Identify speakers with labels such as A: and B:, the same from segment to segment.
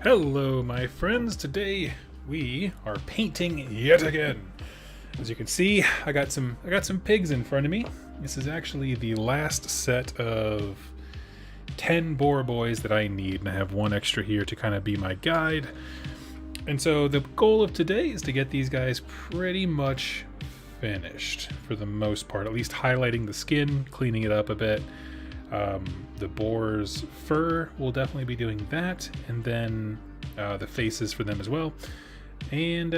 A: Hello, my friends. Today we are painting yet again. As you can see, I got some pigs in front of me. This is actually the last set of 10 boar boys that I need, and I have one extra here to kind of be my guide. And so the goal of today is to get these guys pretty much finished for the most part, at least highlighting the skin, cleaning it up a bit. The boar's fur, will definitely be doing that, and then the faces for them as well. And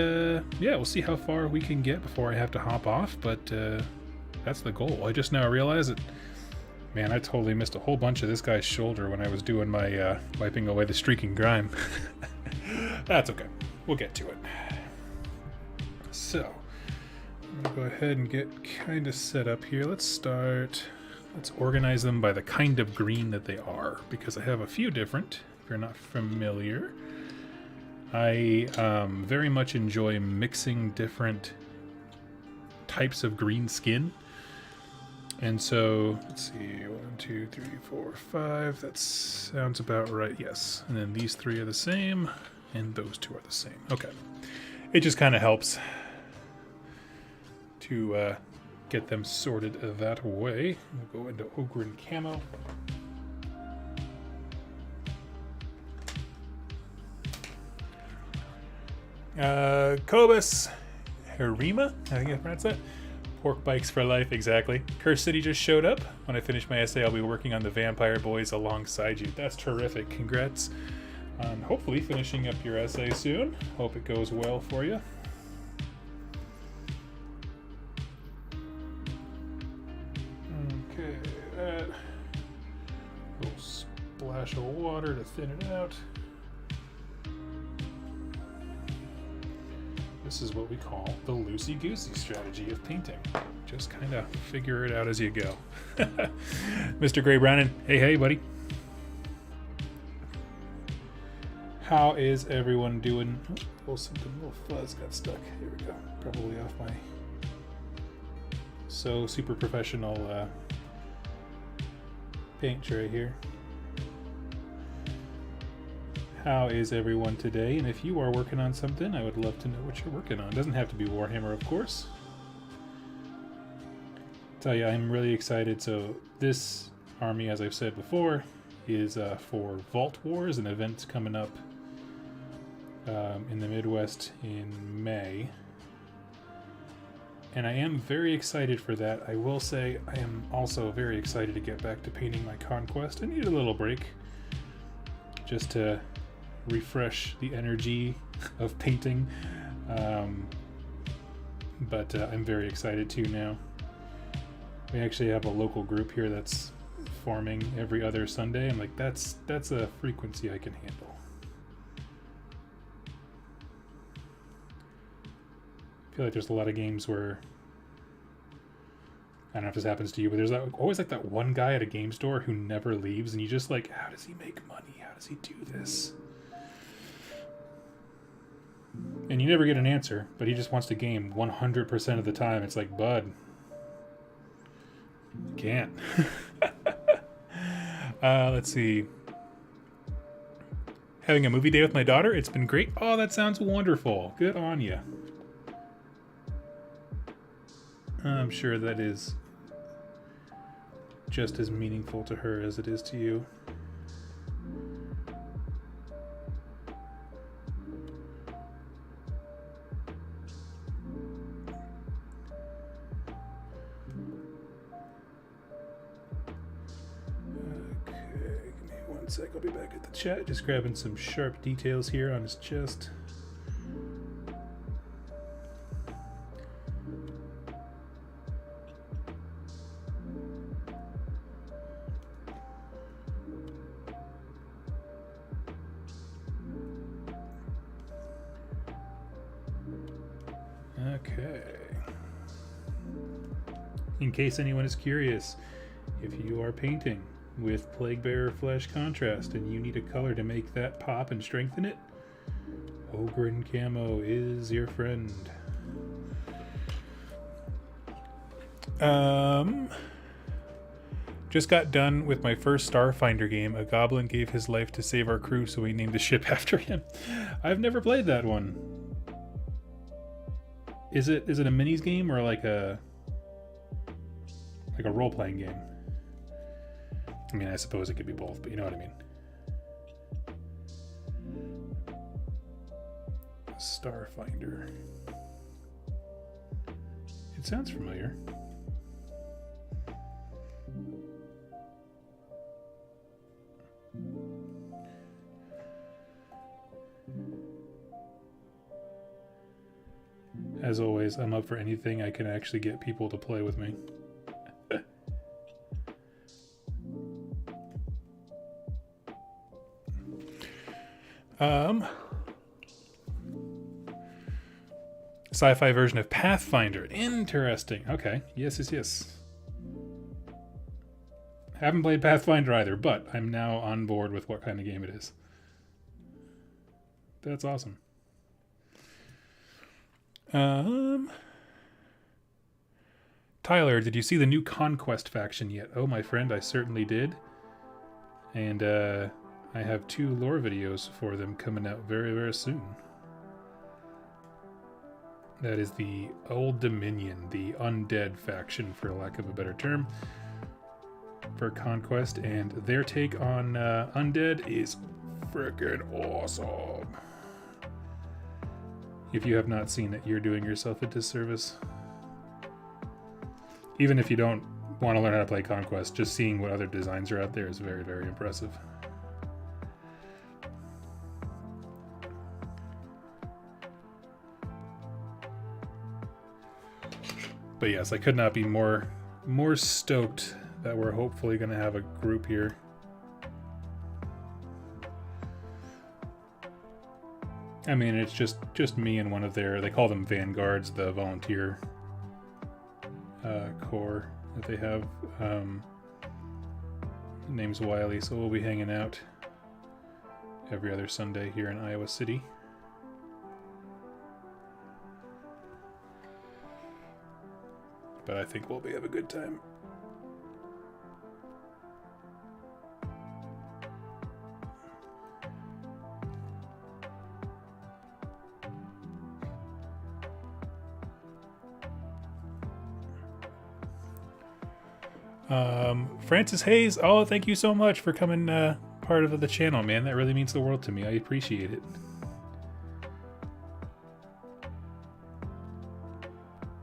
A: yeah, we'll see how far we can get before I have to hop off, but that's the goal. I just now realized that, man, I totally missed a whole bunch of this guy's shoulder when I was doing my wiping away the streaking grime. That's okay. We'll get to it. So, I'm going to go ahead and get kind of set up here. Let's organize them by the kind of green that they are, because I have a few different, if you're not familiar. I very much enjoy mixing different types of green skin. And so, let's see, 1, 2, 3, 4, 5, that sounds about right, yes. And then these three are the same, and those two are the same. Okay. It just kind of helps to get them sorted that way. We'll go into Ogre and Camo. Cobus Harima, I think I pronounced that. Pork bikes for life, exactly. Curse City just showed up. When I finish my essay, I'll be working on the Vampire Boys alongside you. That's terrific. Congrats on hopefully finishing up your essay soon. Hope it goes well for you. Okay, that little splash of water to thin it out. This is what we call the loosey-goosey strategy of painting. Just kind of figure it out as you go. Mr. Gray Brownin, hey buddy. How is everyone doing? Oh, something, a little fuzz got stuck. Here we go. Probably off my super professional paint tray here. How is everyone today? And if you are working on something, I would love to know what you're working on. It doesn't have to be Warhammer, of course. Tell you, I'm really excited. So this army, as I've said before, is for Vault Wars, an event coming up in the Midwest in May. And I am very excited for that. I will say I am also very excited to get back to painting my Conquest. I need a little break just to refresh the energy of painting. But I'm very excited too now. We actually have a local group here that's forming every other Sunday. I'm like, that's a frequency I can handle. I feel like there's a lot of games where, I don't know if this happens to you, but there's always like that one guy at a game store who never leaves, and you just like, how does he make money? How does he do this? And you never get an answer, but he just wants to game 100% of the time. It's like, bud, you can't. Let's see. Having a movie day with my daughter. It's been great. Oh, that sounds wonderful. Good on you. I'm sure that is just as meaningful to her as it is to you. Okay, give me 1 sec. I'll be back at the chat. Just grabbing some sharp details here on his chest. Okay. In case anyone is curious, if you are painting with Plaguebearer Flesh contrast and you need a color to make that pop and strengthen it, Ogre and Camo is your friend. Just got done with my first Starfinder game. A goblin gave his life to save our crew, so we named the ship after him. I've never played that one. Is it a minis game or like a role-playing game? I mean, I suppose it could be both, but you know what I mean. Starfinder. It sounds familiar. As always, I'm up for anything I can actually get people to play with me. Sci-fi version of Pathfinder. Interesting. Okay. Yes. Haven't played Pathfinder either, but I'm now on board with what kind of game it is. That's awesome. Tyler, did you see the new Conquest faction yet? Oh, my friend, I certainly did. And I have 2 lore videos for them coming out very, very soon. That is the Old Dominion, the undead faction, for lack of a better term, for Conquest, and their take on undead is freaking awesome. If you have not seen it, you're doing yourself a disservice. Even if you don't want to learn how to play Conquest, just seeing what other designs are out there is very, very impressive. But yes, I could not be more stoked that we're hopefully going to have a group here. I mean, it's just me and one of they call them Vanguards, the volunteer corps that they have. Name's Wiley, so we'll be hanging out every other Sunday here in Iowa City. But I think we'll have a good time. Francis Hayes, oh, thank you so much for coming part of the channel, man. That really means the world to me. I appreciate it.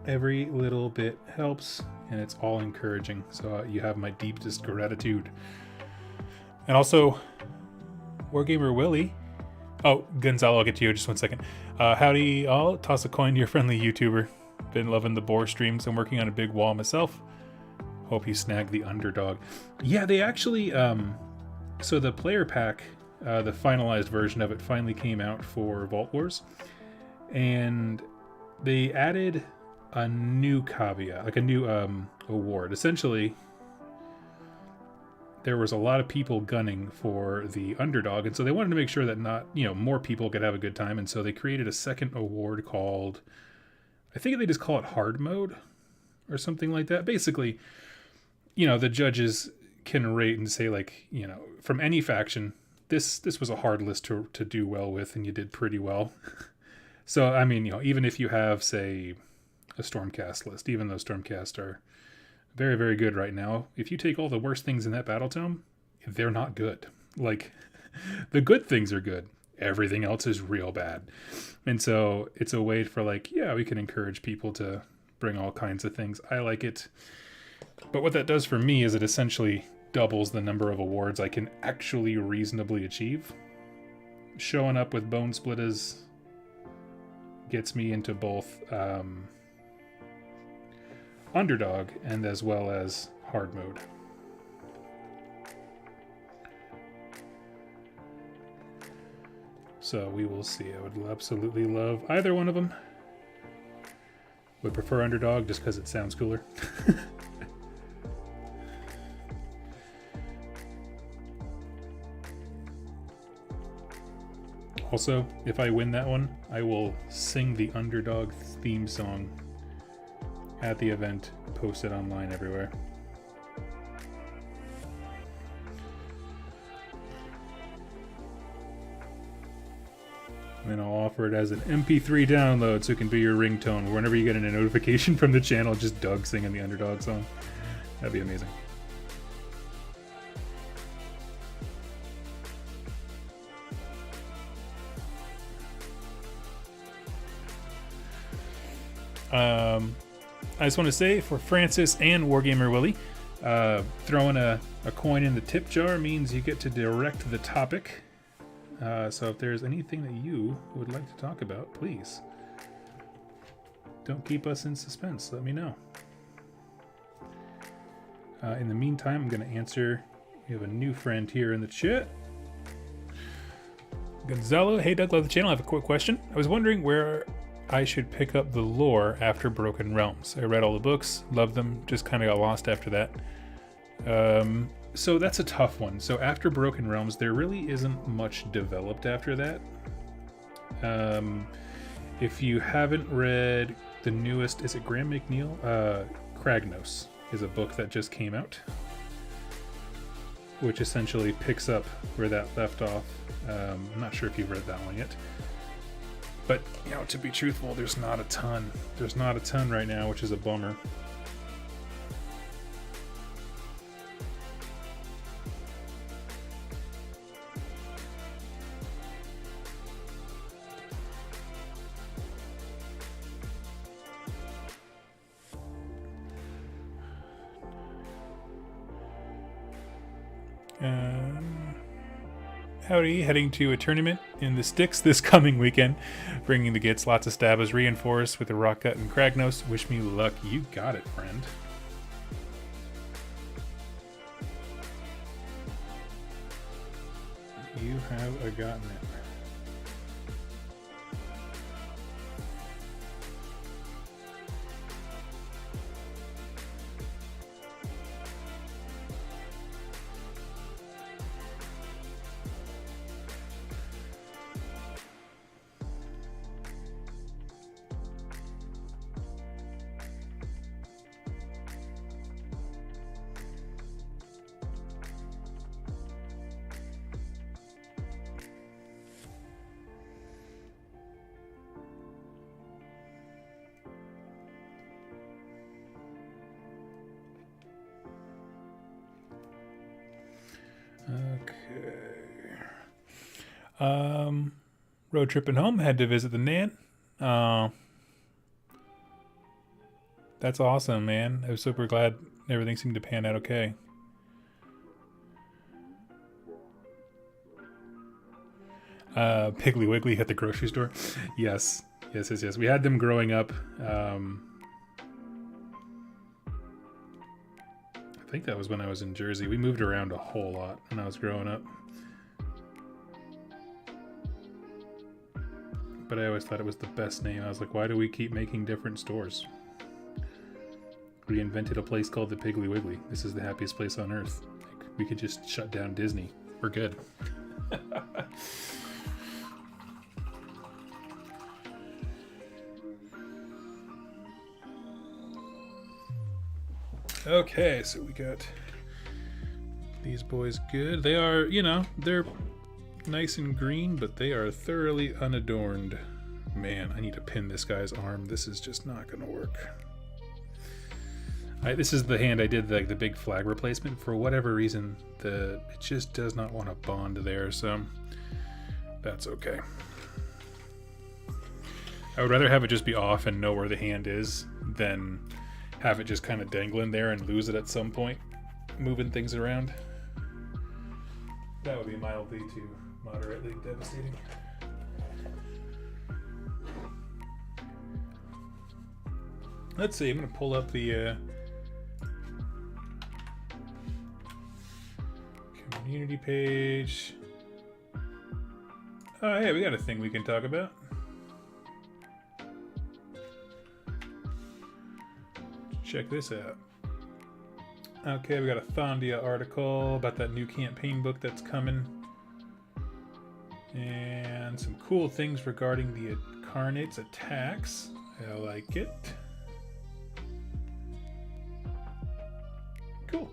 A: Every little bit helps, and it's all encouraging. So you have my deepest gratitude. And also, Wargamer Willie. Oh, Gonzalo, I'll get to you in just 1 second. Howdy, all. Toss a coin to your friendly YouTuber. Been loving the boar streams. I'm working on a big wall myself. Hope you snag the underdog. Yeah, they actually, so the player pack, the finalized version of it finally came out for Vault Wars. And they added a new caveat, like a new award. Essentially, there was a lot of people gunning for the underdog, and so they wanted to make sure that more people could have a good time, and so they created a second award called, I think they just call it hard mode or something like that. Basically, the judges can rate and say, like, from any faction, this was a hard list to do well with, and you did pretty well. So, I mean, even if you have, say, a Stormcast list, even though Stormcast are very, very good right now, if you take all the worst things in that battle tome, they're not good. Like, the good things are good. Everything else is real bad. And so it's a way for, like, yeah, we can encourage people to bring all kinds of things. I like it. But what that does for me is it essentially doubles the number of awards I can actually reasonably achieve. Showing up with Bone Splitters gets me into both underdog and as well as hard mode. So we will see. I would absolutely love either one of them. Would prefer underdog just because it sounds cooler. Also, if I win that one, I will sing the underdog theme song at the event, post it online everywhere. and I'll offer it as an MP3 download so it can be your ringtone. Whenever you get a notification from the channel, just Doug singing the Underdog song. That'd be amazing. I just want to say, for Francis and Wargamer Willie, throwing a coin in the tip jar means you get to direct the topic. So if there's anything that you would like to talk about, please don't keep us in suspense. Let me know. In the meantime, I'm going to answer. We have a new friend here in the chat. Gonzalo, hey Doug, love the channel. I have a quick question. I was wondering where I should pick up the lore after Broken Realms. I read all the books, loved them, just kind of got lost after that. So that's a tough one. So after Broken Realms, there really isn't much developed after that. If you haven't read the newest, is it Graham McNeil? Kragnos is a book that just came out, which essentially picks up where that left off. I'm not sure if you've read that one yet. But, you know, to be truthful, there's not a ton. There's not a ton right now, which is a bummer. Howdy, heading to a tournament in the sticks this coming weekend. Bringing the gits, lots of stabas reinforced with a rock cut and Kragnos. Wish me luck. You got it, friend. You have gotten it. Road tripping home, had to visit the Nan. That's awesome, man. I was super glad everything seemed to pan out okay. Piggly-Wiggly at the grocery store. Yes. We had them growing up. I think that was when I was in Jersey. We moved around a whole lot when I was growing up. But I always thought it was the best name. I was like, why do we keep making different stores? We invented a place called the Piggly-Wiggly. This is the happiest place on earth. Like, we could just shut down Disney. We're good. Okay, so we got these boys good. They are, you know, they're nice and green, but they are thoroughly unadorned. Man, I need to pin this guy's arm. This is just not gonna work. This is the hand I did the big flag replacement. For whatever reason, it just does not want to bond there, so that's okay. I would rather have it just be off and know where the hand is than have it just kind of dangling there and lose it at some point, moving things around. That would be mildly to moderately devastating. Let's see, I'm going to pull up the community page. Oh, hey, we got a thing we can talk about. Check this out. Okay, we got a Thondia article about that new campaign book that's coming. And some cool things regarding the Incarnate's attacks. I like it. Cool.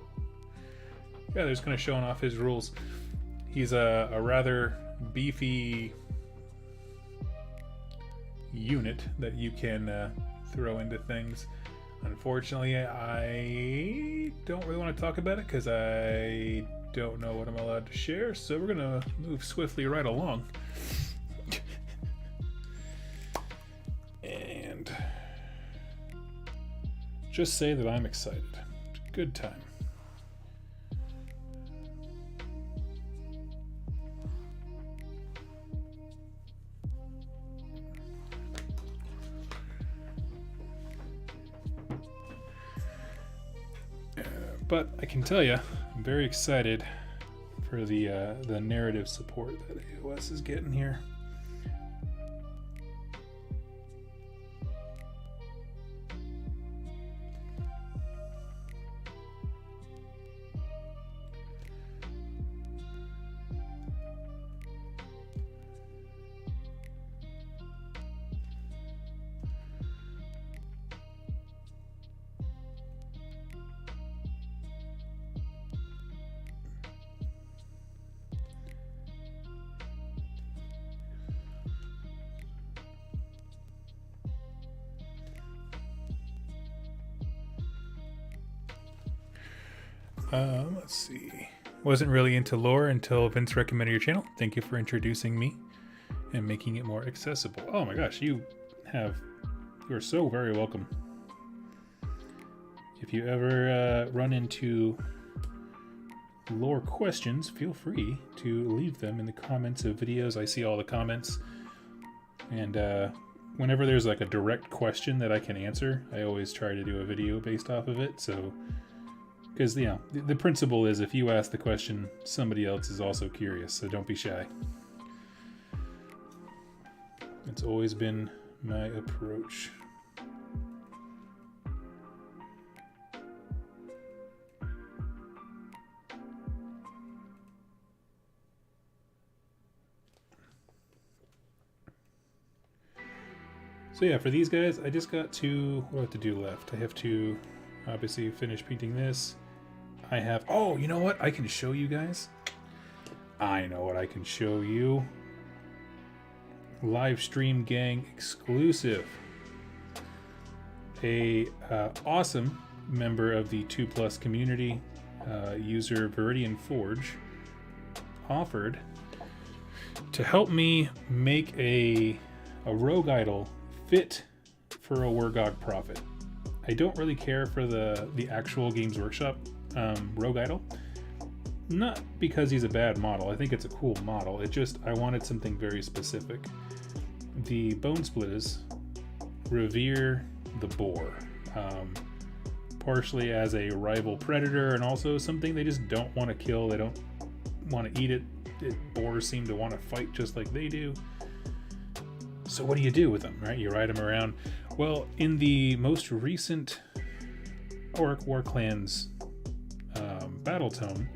A: Yeah, they're just kind of showing off his rules. He's a rather beefy unit that you can throw into things. Unfortunately, I don't really want to talk about it because I don't know what I'm allowed to share, so we're gonna move swiftly right along. And just say that I'm excited. Good time. But I can tell you, I'm very excited for the narrative support that AOS is getting here. Let's see. Wasn't really into lore until Vince recommended your channel. Thank you for introducing me and making it more accessible. Oh my gosh, you are so very welcome. If you ever run into lore questions, feel free to leave them in the comments of videos. I see all the comments, and whenever there's like a direct question that I can answer, I always try to do a video based off of it. So, because the principle is if you ask the question, somebody else is also curious, so don't be shy. It's always been my approach. So yeah, for these guys, I just got to, what do I have to do left? I have to obviously finish painting this. I have, oh, you know what? I can show you guys. I know what I can show you. Live stream gang exclusive. A awesome member of the 2+ community, user Viridian Forge, offered to help me make a rogue idol fit for a Wargog prophet. I don't really care for the actual Games Workshop rogue idol. Not because he's a bad model. I think it's a cool model. It just, I wanted something very specific. The Bone Splitters revere the boar, partially as a rival predator and also something they just don't want to kill. They don't want to eat it. Boars seem to want to fight just like they do. So what do you do with them, right? You ride them around. Well, in the most recent Orc War Clans battle tome,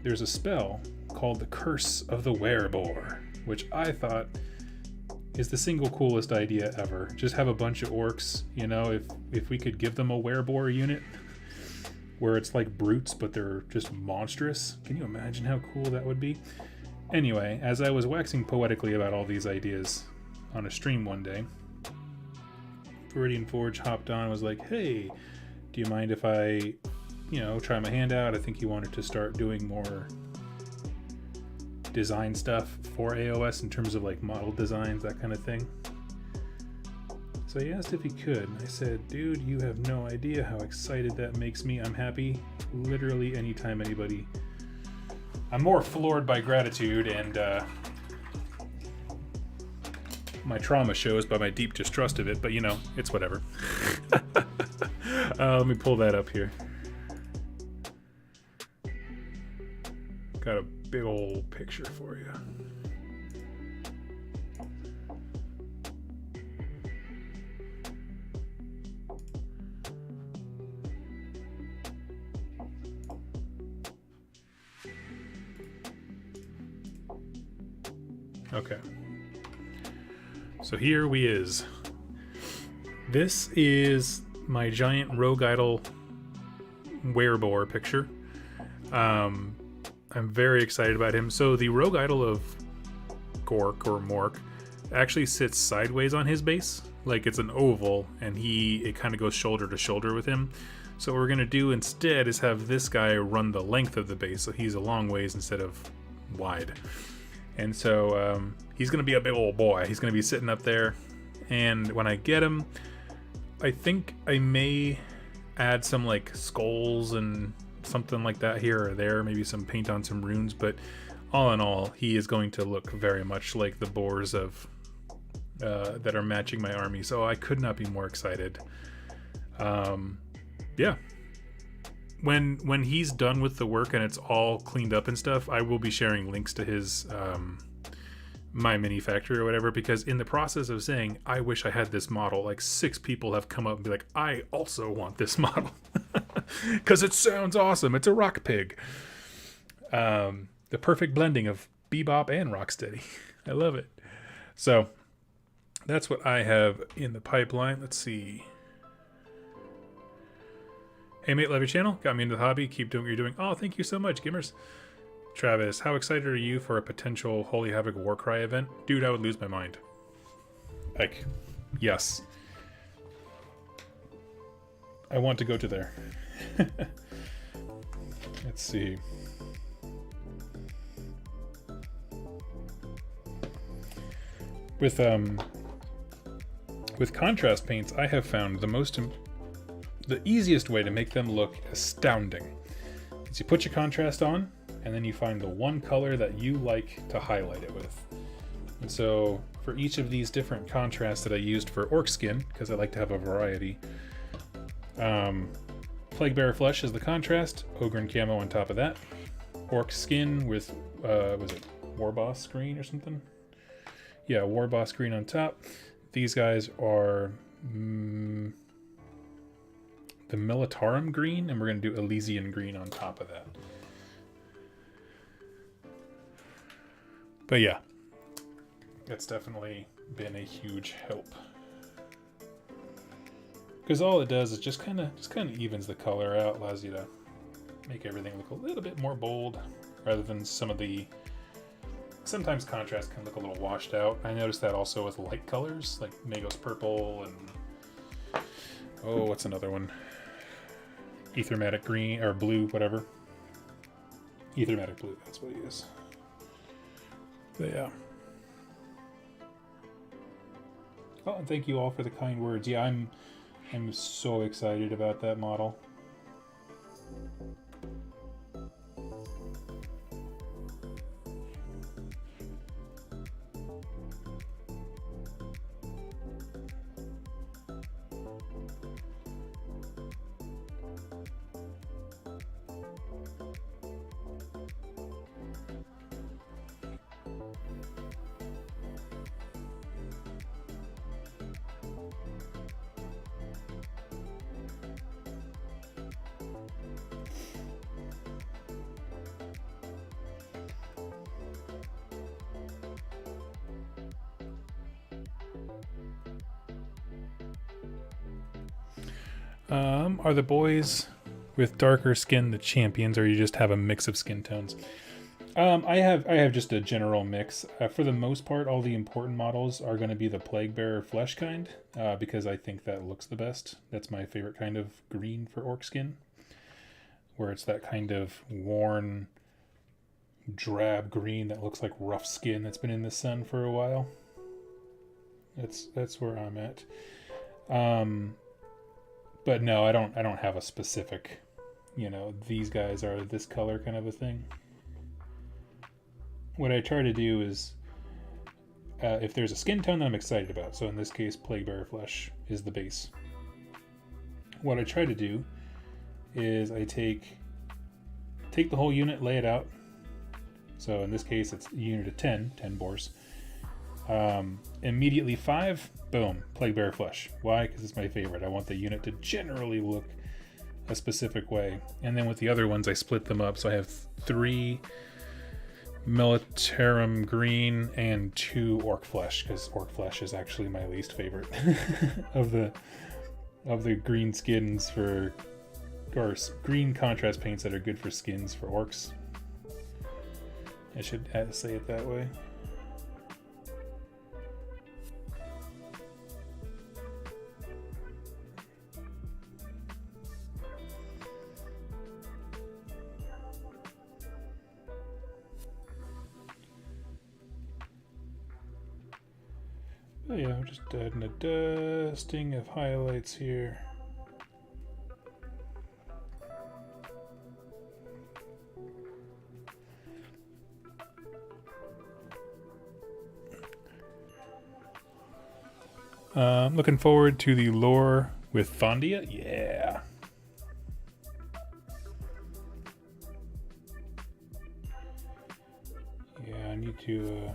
A: there's a spell called the Curse of the Wereboar, which I thought is the single coolest idea ever. Just have a bunch of orcs, you know, if we could give them a Wereboar unit where it's like brutes, but they're just monstrous. Can you imagine how cool that would be? Anyway, as I was waxing poetically about all these ideas on a stream one day, Viridian Forge hopped on and was like, hey, do you mind if I, try my hand out? I think he wanted to start doing more design stuff for AOS in terms of like model designs, that kind of thing. So he asked if he could. I said, dude, you have no idea how excited that makes me. I'm happy literally anytime anybody... I'm more floored by gratitude, and my trauma shows by my deep distrust of it, but it's whatever. Let me pull that up here. Got a big old picture for you. Okay. So here we is. This is my giant rogue idol Wereboar picture. I'm very excited about him. So the rogue idol of Gork or Mork actually sits sideways on his base, like it's an oval, and it kind of goes shoulder to shoulder with him. So what we're going to do instead is have this guy run the length of the base, so he's a long ways instead of wide. And so he's going to be a big old boy. He's going to be sitting up there, and when I get him, I think I may add some like skulls and something like that here or there, maybe some paint on some runes, but all in all, he is going to look very much like the boars of that are matching my army, so I could not be more excited. Yeah, when he's done with the work and it's all cleaned up and stuff, I will be sharing links to his my mini factory or whatever, because in the process of saying I wish I had this model, like 6 people have come up and be like, I also want this model because it sounds awesome. It's a rock pig, the perfect blending of bebop and rocksteady. I love it. So that's what I have in the pipeline. Let's see. Hey mate, love your channel. Got me into the hobby. Keep doing what you're doing. Oh, thank you so much, Gimmers. Travis, how excited are you for a potential Holy Havoc Warcry event? Dude, I would lose my mind. Like, yes. I want to go to there. Let's see. With contrast paints, I have found the easiest way to make them look astounding is you put your contrast on, and then you find the one color that you like to highlight it with. And so for each of these different contrasts that I used for Orc Skin, because I like to have a variety, Plaguebearer Flesh is the contrast, Ogren Camo on top of that, Orc Skin with, was it Warboss Green or something? Yeah, Warboss Green on top. These guys are the Militarum Green, and we're going to do Elysian Green on top of that. But yeah, it's definitely been a huge help, because all it does is just kind of evens the color out, allows you to make everything look a little bit more bold, rather than sometimes contrast can look a little washed out. I noticed that also with light colors like Magos Purple and what's another one? Ethermatic Green or Blue, whatever. Ethermatic Blue, that's what he is. But yeah. Oh, and thank you all for the kind words. Yeah, I'm so excited about that model. Are the boys with darker skin the champions, or you just have a mix of skin tones? I have just a general mix. For the most part, all the important models are going to be the Plaguebearer Flesh kind, because I think that looks the best. That's my favorite kind of green for orc skin, where it's that kind of worn, drab green that looks like rough skin that's been in the sun for a while. That's where I'm at. But no, I don't have a specific, these guys are this color kind of a thing. What I try to do is, if there's a skin tone that I'm excited about, so in this case, Plaguebearer Flesh is the base. What I try to do is I take the whole unit, lay it out. So in this case, it's a unit of 10 boars. Immediately 5, boom, Plaguebearer Flesh. Why? Because it's my favorite. I want the unit to generally look a specific way. And then with the other ones, I split them up. So I have 3 Militarum Green and 2 Orc Flesh, because Orc Flesh is actually my least favorite of the green skins or green contrast paints that are good for skins for orcs. I should say it that way. Oh yeah, we're just adding a dusting of highlights here. Looking forward to the lore with Fondia. Yeah. Yeah, I need to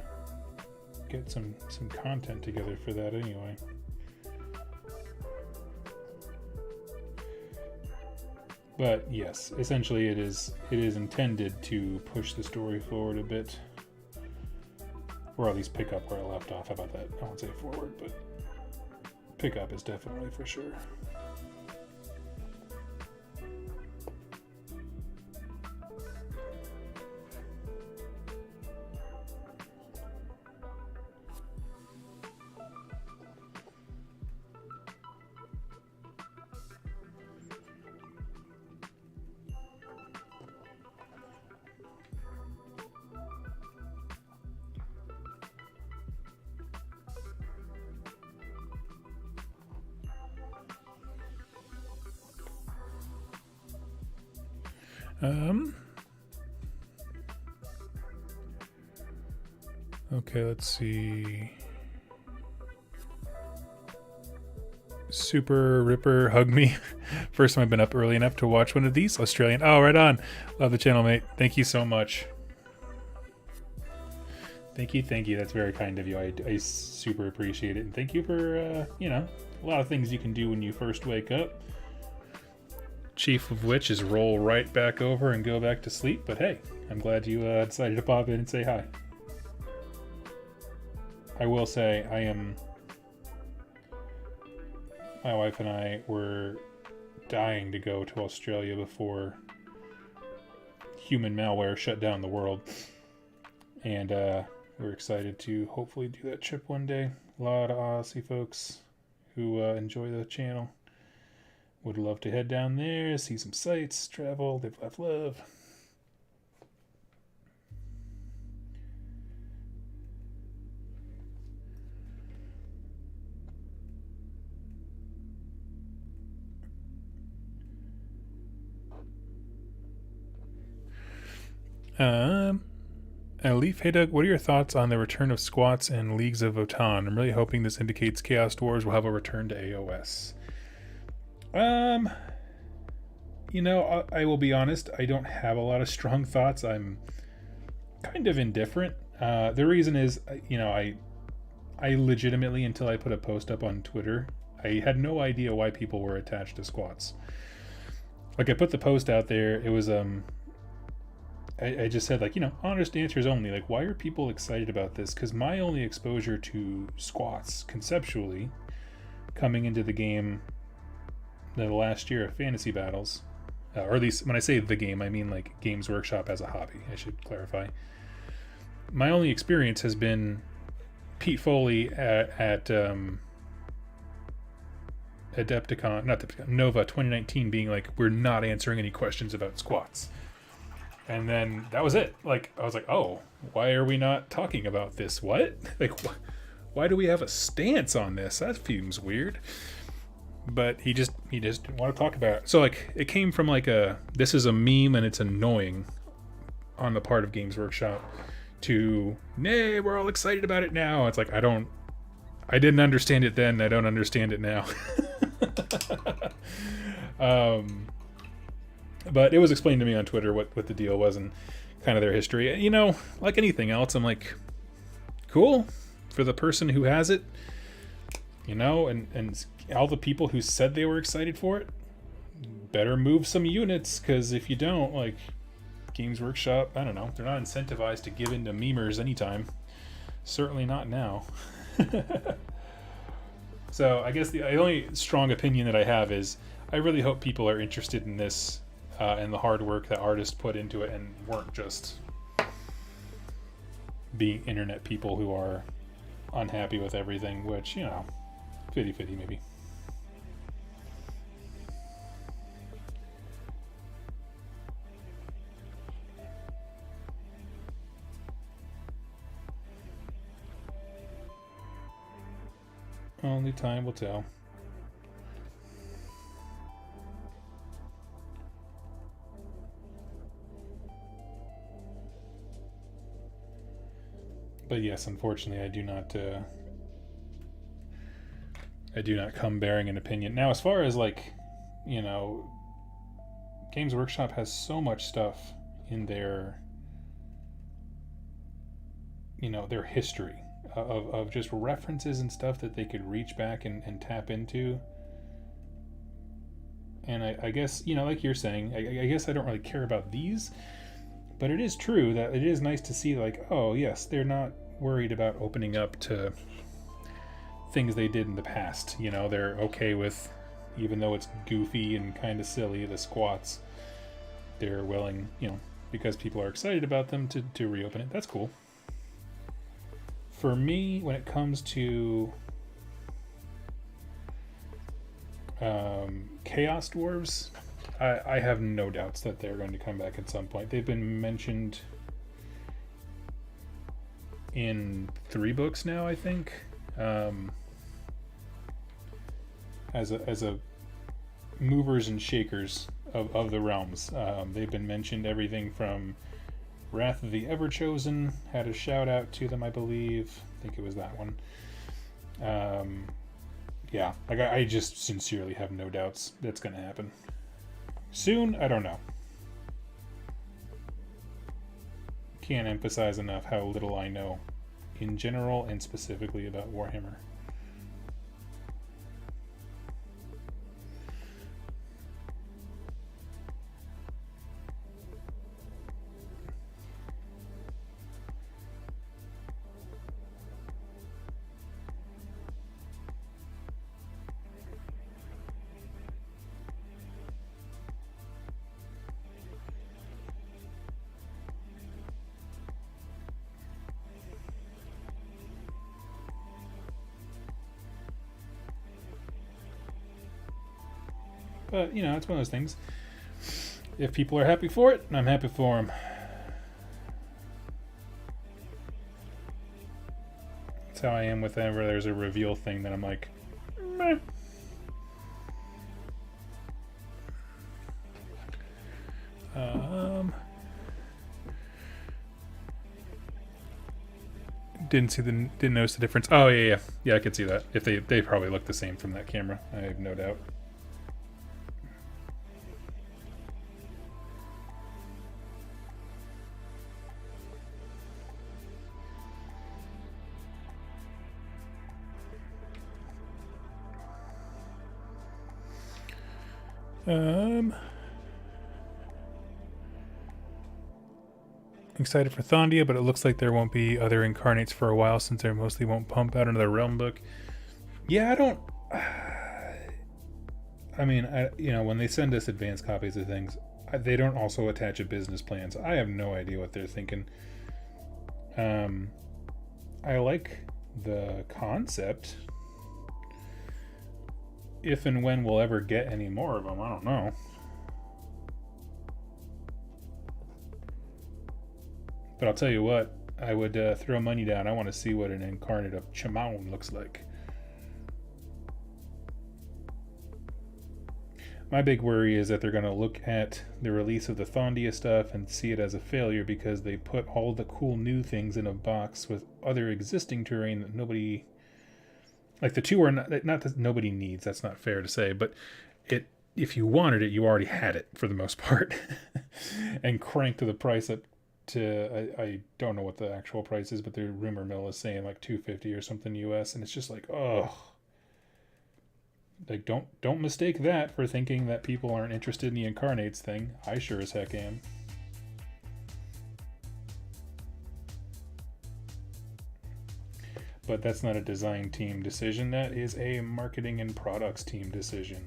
A: get some content together for that anyway. But yes, essentially it is intended to push the story forward a bit, or at least pick up where I left off. How about that? I won't say forward, but pick up is definitely for sure. Okay, let's see. Super Ripper hug me. First time I've been up early enough to watch one of these. Australian. Oh, right on. Love the channel, mate. Thank you so much. Thank you. That's very kind of you. I super appreciate it. And thank you for, a lot of things you can do when you first wake up. Chief of which is roll right back over and go back to sleep. But hey, I'm glad you decided to pop in and say hi. I will say my wife and I were dying to go to Australia before human malware shut down the world. And we're excited to hopefully do that trip one day. A lot of Aussie folks who enjoy the channel would love to head down there, see some sights, travel, live, laugh, love. Leaf, hey Doug, what are your thoughts on the return of squats and Leagues of Votan? I'm really hoping this indicates Chaos Wars will have a return to AOS. I will be honest, I don't have a lot of strong thoughts. I'm kind of indifferent. The reason is, I legitimately, until I put a post up on Twitter, I had no idea why people were attached to squats. Like, I put the post out there, it was, I just said, honest answers only. Like, why are people excited about this? Because my only exposure to squats, conceptually, coming into the game the last year of Fantasy Battles, or at least when I say the game, I mean like Games Workshop as a hobby, I should clarify. My only experience has been Pete Foley at Adepticon, not Adepticon, Nova 2019 being like, we're not answering any questions about squats. And then that was it. Like, I was like, oh, why are we not talking about this? What? Like, why do we have a stance on this? That seems weird. But he just didn't want to talk about it. So, like, it came from like this is a meme and it's annoying on the part of Games Workshop to, nay, we're all excited about it now. It's like, I didn't understand it then. I don't understand it now. But it was explained to me on Twitter what the deal was and kind of their history. Like anything else, I'm like, cool for the person who has it, and all the people who said they were excited for it, better move some units, because if you don't, like, Games Workshop, I don't know, they're not incentivized to give in to memers anytime. Certainly not now. So I guess the only strong opinion that I have is I really hope people are interested in this and the hard work that artists put into it and weren't just being internet people who are unhappy with everything, which, 50-50 maybe. Only time will tell. But yes, unfortunately, I do not come bearing an opinion. Now, as far as like, you know, Games Workshop has so much stuff in their, their history of just references and stuff that they could reach back and tap into. And I guess, like you're saying, I guess I don't really care about these, but it is true that it is nice to see, like, oh, yes, they're not worried about opening up to things they did in the past. They're okay with, even though it's goofy and kind of silly, the squats, they're willing, because people are excited about them to reopen it. That's cool. For me, when it comes to Chaos Dwarves, I have no doubts that they're going to come back at some point. They've been mentioned in 3 books now, I think, as a movers and shakers of the realms. They've been mentioned, everything from Wrath of the Everchosen had a shout out to them, I believe. I think it was that one. Yeah, like I just sincerely have no doubts that's going to happen. Soon, I don't know. Can't emphasize enough how little I know in general and specifically about Warhammer. But, it's one of those things. If people are happy for it, I'm happy for them. That's how I am with whenever there's a reveal thing that I'm like, meh. Didn't notice the difference. Oh, yeah. I could see that. If they probably look the same from that camera, I have no doubt. Excited for Thondia, but it looks like there won't be other incarnates for a while since they mostly won't pump out another realm book. Yeah, I don't. I mean, when they send us advanced copies of things, they don't also attach a business plan, so I have no idea what they're thinking. I like the concept. If and when we'll ever get any more of them, I don't know. But I'll tell you what, I would throw money down. I want to see what an incarnate of Chamaun looks like. My big worry is that they're going to look at the release of the Thondia stuff and see it as a failure because they put all the cool new things in a box with other existing terrain that nobody... Like, the 2 are not that nobody needs, that's not fair to say, but if you wanted it, you already had it for the most part. And cranked the price up to, I don't know what the actual price is, but the rumor mill is saying like $250 or something US, and it's just like, oh, like don't mistake that for thinking that people aren't interested in the incarnates thing. I sure as heck am. But that's not a design team decision. That is a marketing and products team decision.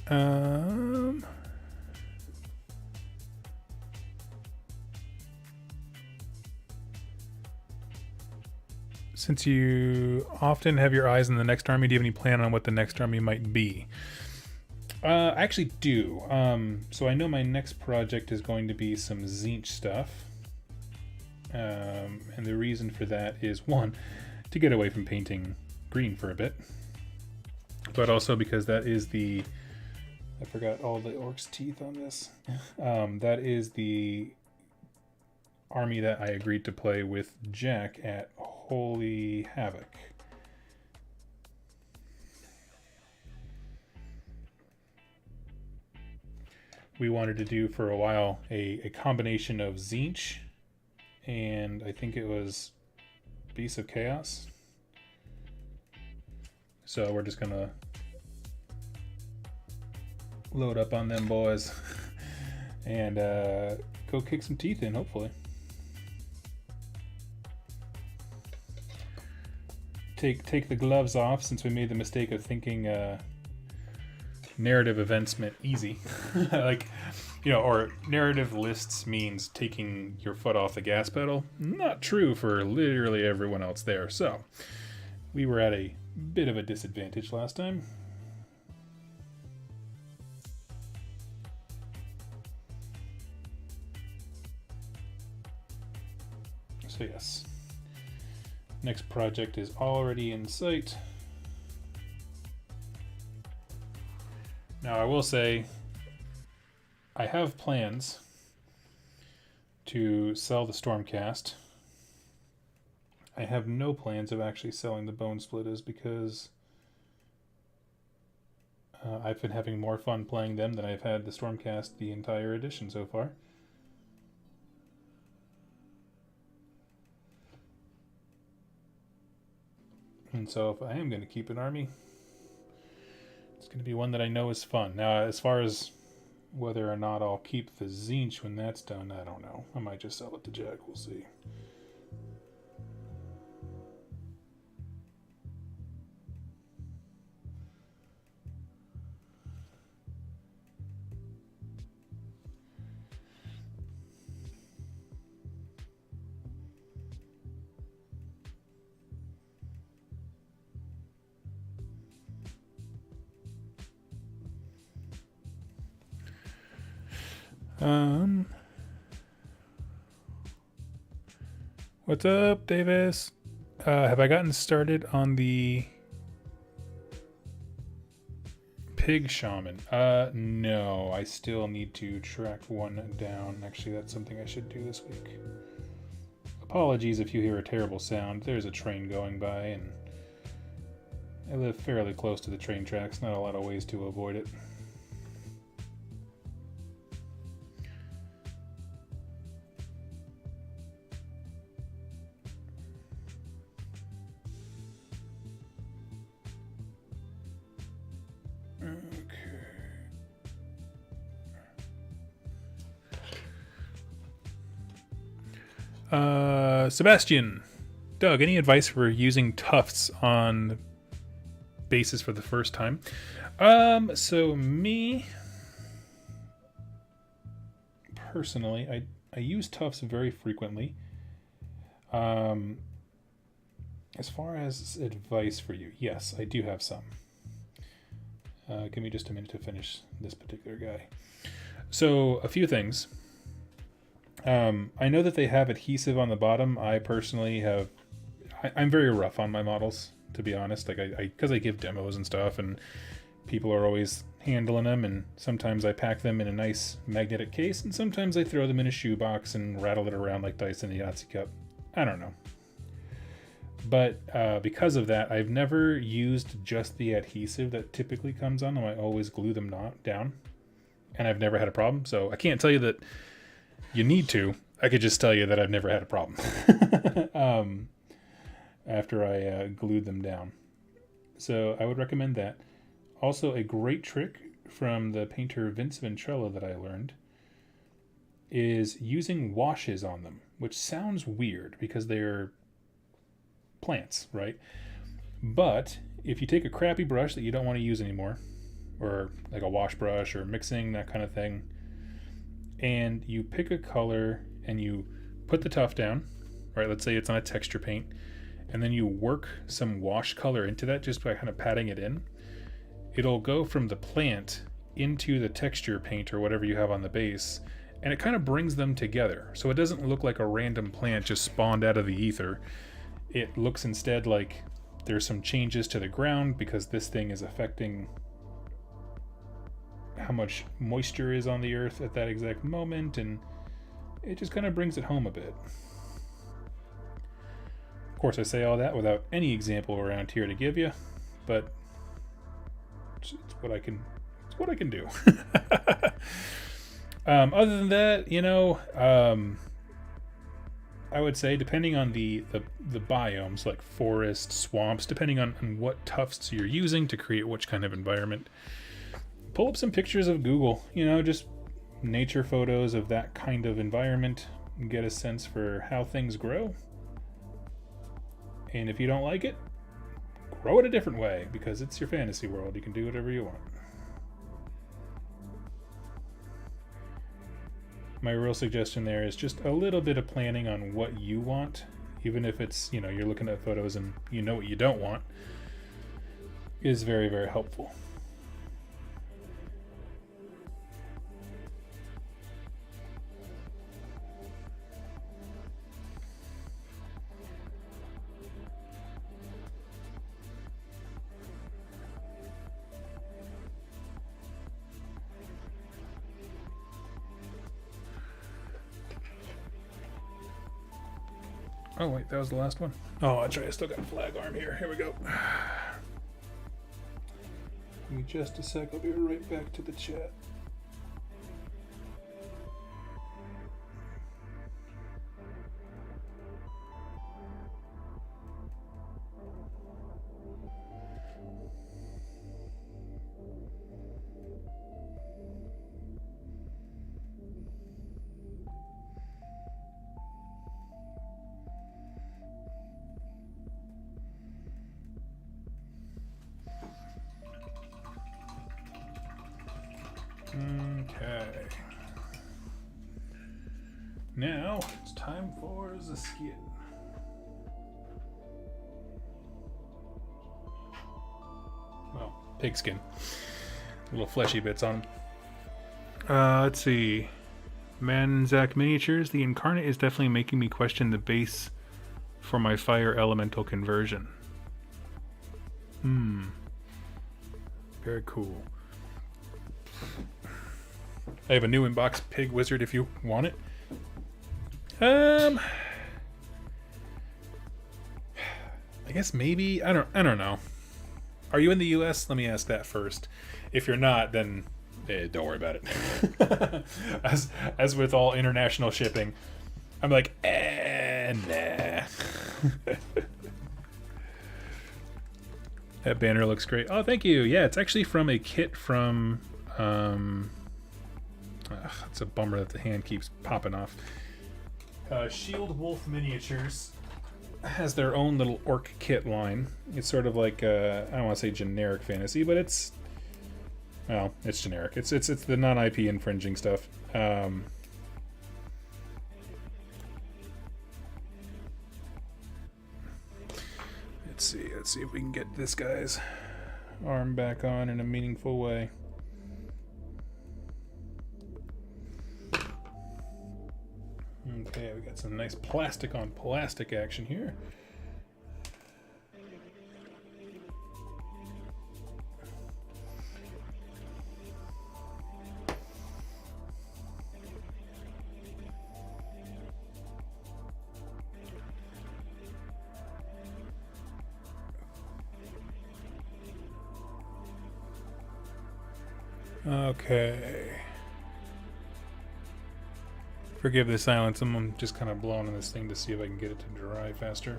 A: Um, since you often have your eyes on the next army, do you have any plan on what the next army might be? I actually do. So I know my next project is going to be some Zinch stuff. And the reason for that is, one, to get away from painting green for a bit. But also because that is the... I forgot all the orc's teeth on this. That is the army that I agreed to play with Jack at Holy Havoc. We wanted to do for a while a combination of Zinch and I think it was Beasts of Chaos. So we're just gonna load up on them boys and go kick some teeth in, hopefully. Take the gloves off, since we made the mistake of thinking narrative events meant easy. Like, you know, or narrative lists means taking your foot off the gas pedal. Not true for literally everyone else there. So we were at a bit of a disadvantage last time. So yes, next project is already in sight. Now I will say, I have plans to sell the Stormcast. I have no plans of actually selling the Bone Splitters because I've been having more fun playing them than I've had the Stormcast the entire edition so far. And so if I am going to keep an army, it's going to be one that I know is fun. Now, as far as whether or not I'll keep the Zinch when that's done, I don't know. I might just sell it to Jack. We'll see. What's up, Davis? Have I gotten started on the Pig Shaman? No, I still need to track one down. Actually, that's something I should do this week. Apologies if you hear a terrible sound. There's a train going by, and I live fairly close to the train tracks. Not a lot of ways to avoid it. Sebastian, Doug, any advice for using tufts on bases for the first time? So me, personally, I use tufts very frequently. As far as advice for you, yes, I do have some. Give me just a minute to finish this particular guy. So, a few things. I know that they have adhesive on the bottom. I personally have... I'm very rough on my models, to be honest. Like, because I give demos and stuff, and people are always handling them, and sometimes I pack them in a nice magnetic case, and sometimes I throw them in a shoebox and rattle it around like dice in a Yahtzee cup. I don't know. But because of that, I've never used just the adhesive that typically comes on them. I always glue them down, and I've never had a problem. So I can't tell you that you need to. I could just tell you that I've never had a problem after I glued them down. So I would recommend that. Also, a great trick from the painter Vince Ventrella that I learned is using washes on them, which sounds weird because they're plants, right? But if you take a crappy brush that you don't want to use anymore or like a wash brush or mixing, that kind of thing. And you pick a color and you put the tuff down, right? Let's say it's on a texture paint, and then you work some wash color into that just by kind of patting it in. It'll go from the plant into the texture paint or whatever you have on the base, and it kind of brings them together. So it doesn't look like a random plant just spawned out of the ether. It looks instead like there's some changes to the ground because this thing is affecting how much moisture is on the earth at that exact moment, and it just kind of brings it home a bit. Of course, I say all that without any example around here to give you, but it's what I can do. Other than that, I would say depending on the biomes, like forests, swamps, depending on what tufts you're using to create which kind of environment, pull up some pictures of Google, just nature photos of that kind of environment and get a sense for how things grow. And if you don't like it, grow it a different way, because it's your fantasy world. You can do whatever you want. My real suggestion there is just a little bit of planning on what you want, even if it's, you're looking at photos and you know what you don't want, is very, very helpful. Oh wait, that was the last one. Oh, that's right, I still got a flag arm here. Here we go. Give me just a sec, I'll be right back to the chat. Okay. Now it's time for the skin. Well, pig skin. Little fleshy bits on them. Let's see. Manzak Miniatures. The Incarnate is definitely making me question the base for my fire elemental conversion. Very cool. I have a new inbox pig wizard if you want it. I guess maybe I don't know. Are you in the US? Let me ask that first. If you're not, then don't worry about it. as with all international shipping, I'm like, nah. That banner looks great. Oh, thank you. Yeah, it's actually from a kit from it's a bummer that the hand keeps popping off. Shield Wolf Miniatures has their own little orc kit line. It's sort of like I don't want to say generic fantasy, but it's generic. It's the non-IP infringing stuff. Let's see if we can get this guy's arm back on in a meaningful way. Okay, we got some nice plastic on plastic action here. Okay. Forgive the silence. I'm just kind of blowing on this thing to see if I can get it to dry faster.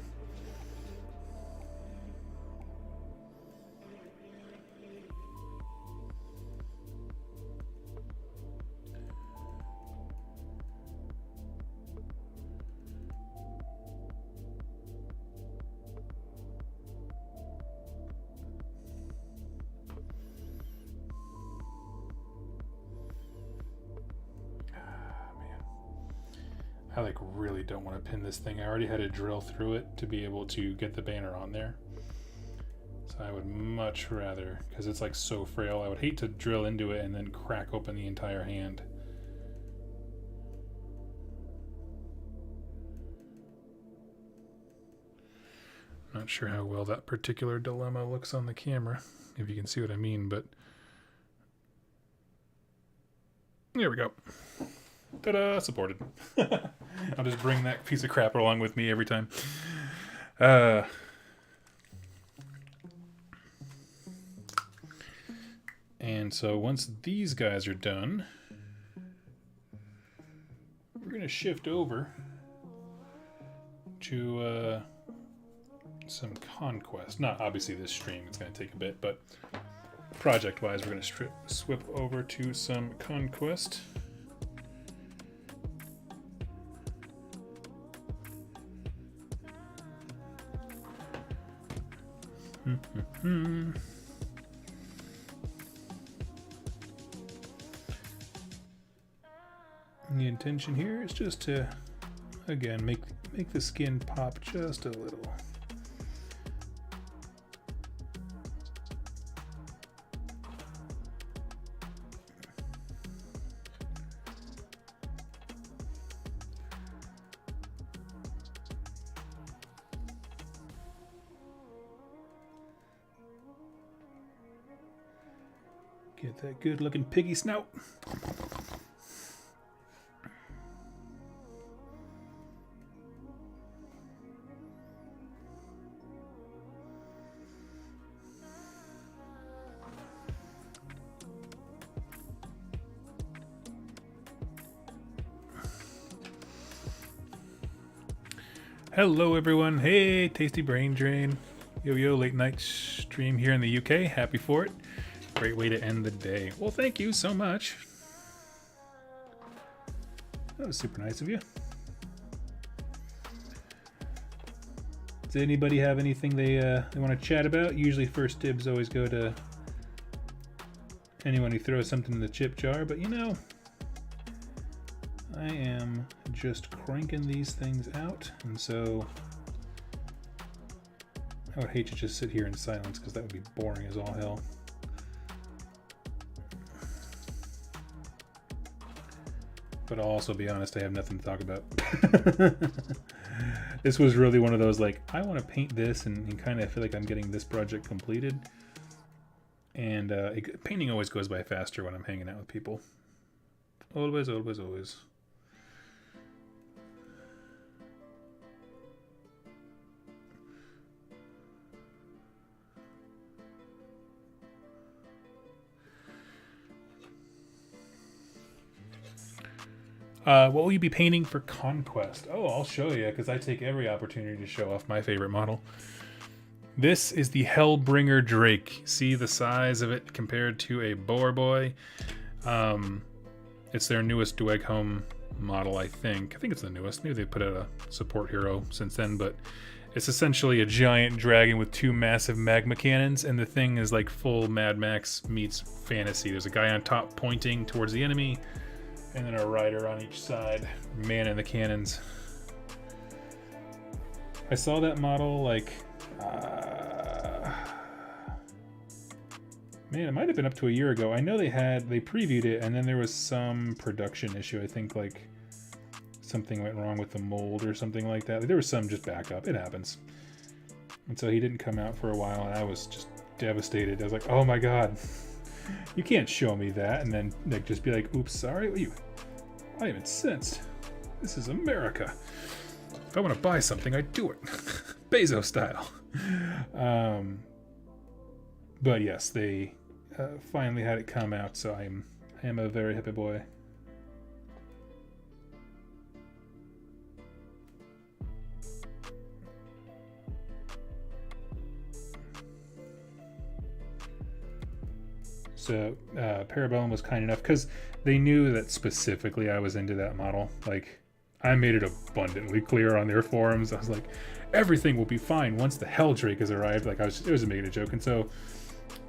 A: I like really don't want to pin this thing. I already had to drill through it to be able to get the banner on there. So I would much rather, because it's like so frail, I would hate to drill into it and then crack open the entire hand. Not sure how well that particular dilemma looks on the camera, if you can see what I mean, but there we go. Ta-da! Supported. I'll just bring that piece of crap along with me every time. And so once these guys are done, we're going to shift over to some conquest. Not obviously this stream, it's going to take a bit, but project-wise, we're going to swip over to some conquest. The intention here is just to, again, make the skin pop just a little. Get that good looking piggy snout. Hello everyone, hey Tasty Brain Drain. Yo, late night stream here in the UK, happy for it. Great way to end the day. Well, thank you so much. That was super nice of you. Does anybody have anything they want to chat about? Usually first dibs always go to anyone who throws something in the chip jar, but you know, I am just cranking these things out, and so I would hate to just sit here in silence because that would be boring as all hell. But I'll also be honest, I have nothing to talk about. This was really one of those, like, I want to paint this and kind of feel like I'm getting this project completed. And painting always goes by faster when I'm hanging out with people. Always, always, always. What will you be painting for Conquest? Oh, I'll show you, because I take every opportunity to show off my favorite model. This is the Hellbringer Drake. See the size of it compared to a Boar Boy. It's their newest Dweck Home model, I think. I think it's the newest. Maybe they put out a support hero since then, but it's essentially a giant dragon with two massive magma cannons, and the thing is like full Mad Max meets fantasy. There's a guy on top pointing towards the enemy, and then a rider on each side, manning the cannons. I saw that model like, man, it might have been up to a year ago. I know they previewed it, and then there was some production issue. I think like something went wrong with the mold or something like that. There was some just backup. It happens. And so he didn't come out for a while, and I was just devastated. I was like, oh my god, you can't show me that, and then like just be like, oops, sorry. I am incensed. This is America. If I want to buy something, I do it. Bezos style. But yes, they finally had it come out, so I am a very happy boy. So Parabellum was kind enough, because they knew that specifically I was into that model. Like, I made it abundantly clear on their forums. I was like, everything will be fine once the Helldrake has arrived. Like, it was making a joke. And so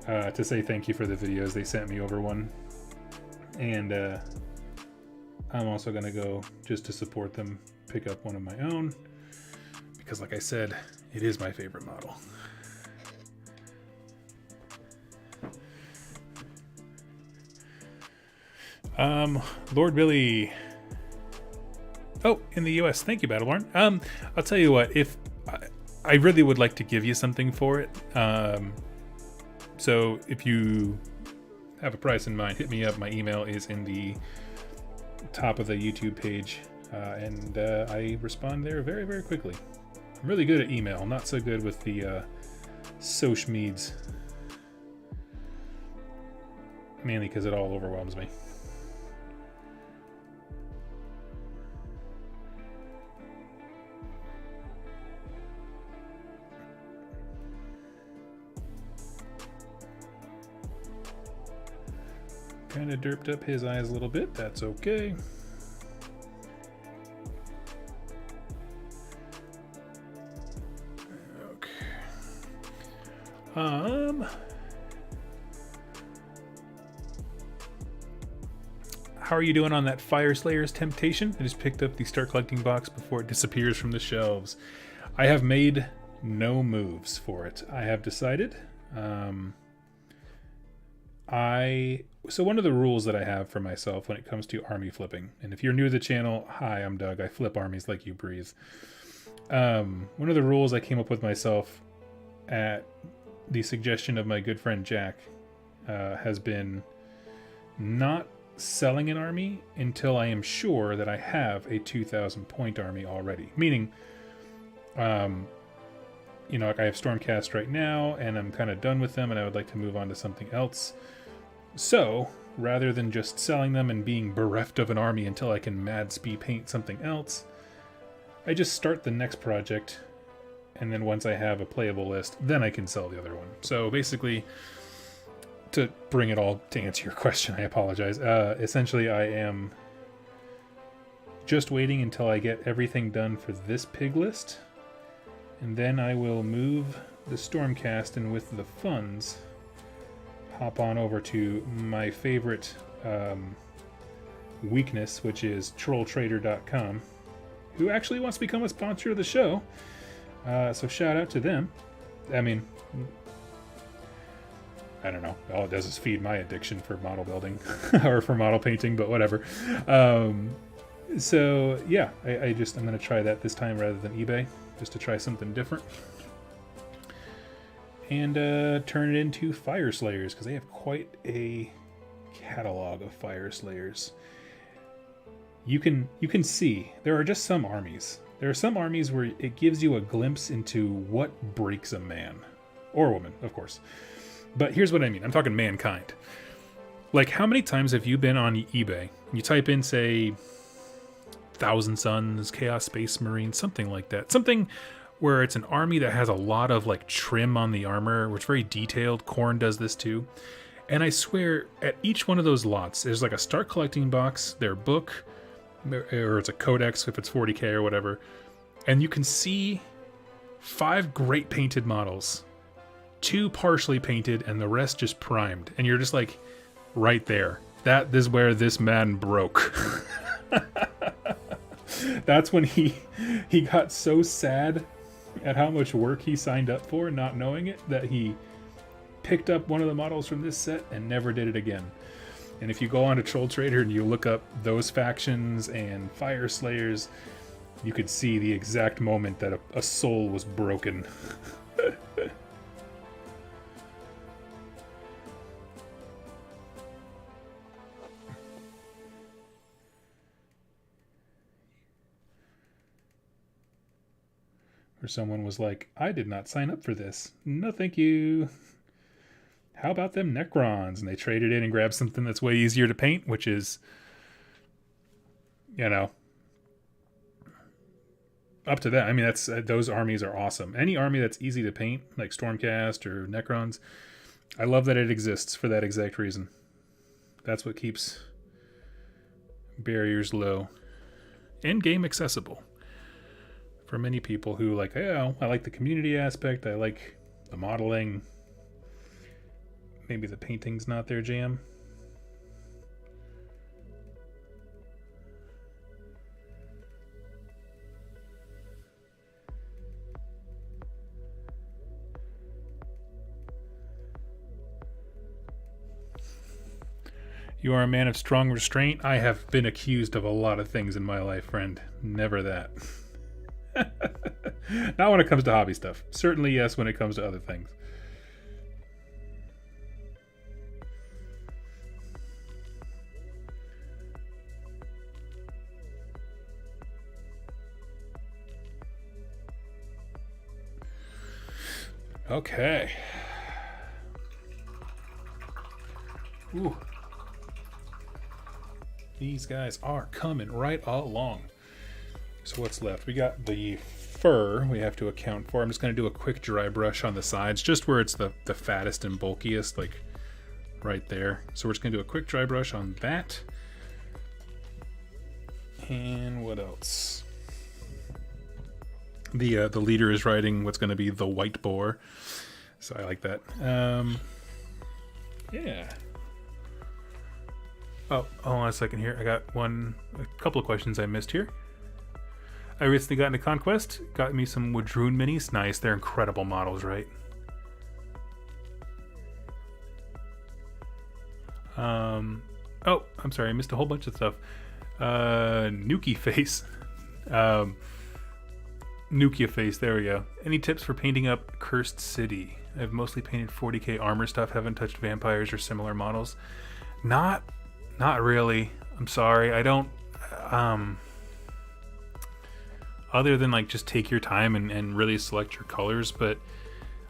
A: to say thank you for the videos, they sent me over one. And I'm also going to go just to support them pick up one of my own because, like I said, it is my favorite model. Lord Billy. Oh, in the US. Thank you, Battleborn. I'll tell you what, if I really would like to give you something for it. So if you have a price in mind, hit me up. My email is in the top of the YouTube page, and I respond there very, very quickly. I'm really good at email, not so good with the social meds, mainly because it all overwhelms me. Kind of derped up his eyes a little bit. That's okay. Okay. How are you doing on that Fire Slayer's Temptation? I just picked up the Start Collecting box before it disappears from the shelves. I have made no moves for it. I have decided. So one of the rules that I have for myself when it comes to army flipping, and if you're new to the channel, hi, I'm Doug. I flip armies like you breathe. One of the rules I came up with myself at the suggestion of my good friend Jack has been not selling an army until I am sure that I have a 2,000 point army already. Meaning, you know, like I have Stormcast right now, and I'm kind of done with them, and I would like to move on to something else. So, rather than just selling them and being bereft of an army until I can mad speed paint something else, I just start the next project, and then once I have a playable list, then I can sell the other one. So basically, to bring it all to answer your question, I apologize. Essentially, I am just waiting until I get everything done for this pig list, and then I will move the Stormcast, and with the funds, hop on over to my favorite weakness, which is trolltrader.com, who actually wants to become a sponsor of the show. So shout out to them. I mean, I don't know. All it does is feed my addiction for model building or for model painting, but whatever. So yeah, I'm going to try that this time rather than eBay, just to try something different. And turn it into Fire Slayers, because they have quite a catalog of Fire Slayers. You can see there are just some armies. There are some armies where it gives you a glimpse into what breaks a man. Or a woman, of course. But here's what I mean. I'm talking mankind. Like, how many times have you been on eBay? You type in, say, Thousand Suns, Chaos Space Marine, something like that. Something where it's an army that has a lot of like trim on the armor, which is very detailed. Khorne does this too. And I swear at each one of those lots, there's like a Start Collecting box, their book, or it's a codex if it's 40k or whatever. And you can see 5 great painted models, 2 partially painted, and the rest just primed. And you're just like, right there. That is where this man broke. That's when he got so sad at how much work he signed up for, not knowing it, that he picked up one of the models from this set and never did it again. And if you go on to Troll Trader and you look up those factions and Fire Slayers, you could see the exact moment that a soul was broken. Or someone was like, I did not sign up for this. No, thank you. How about them Necrons? And they traded in and grabbed something that's way easier to paint, which is, you know, up to them. I mean, that's those armies are awesome. Any army that's easy to paint, like Stormcast or Necrons, I love that it exists for that exact reason. That's what keeps barriers low and game accessible for many people who like, oh, I like the community aspect, I like the modeling, maybe the painting's not their jam. You are a man of strong restraint. I have been accused of a lot of things in my life, friend. Never that. Not when it comes to hobby stuff. Certainly yes when it comes to other things. Okay. Ooh. These guys are coming right along. So what's left? We got the fur we have to account for. I'm just going to do a quick dry brush on the sides, just where it's the fattest and bulkiest, like right there. So we're just going to do a quick dry brush on that. And what else? The leader is riding what's going to be the white boar, so I like that. Yeah. Oh, hold on a second here. I got a couple of questions I missed here. I recently got into Conquest. Got me some Wadroon minis. Nice, they're incredible models, right? Oh, I'm sorry, I missed a whole bunch of stuff. Nuki face. Nukia face, there we go. Any tips for painting up Cursed City? I've mostly painted 40k armor stuff, haven't touched vampires or similar models. Not really. I'm sorry. I don't other than like just take your time and really select your colors, but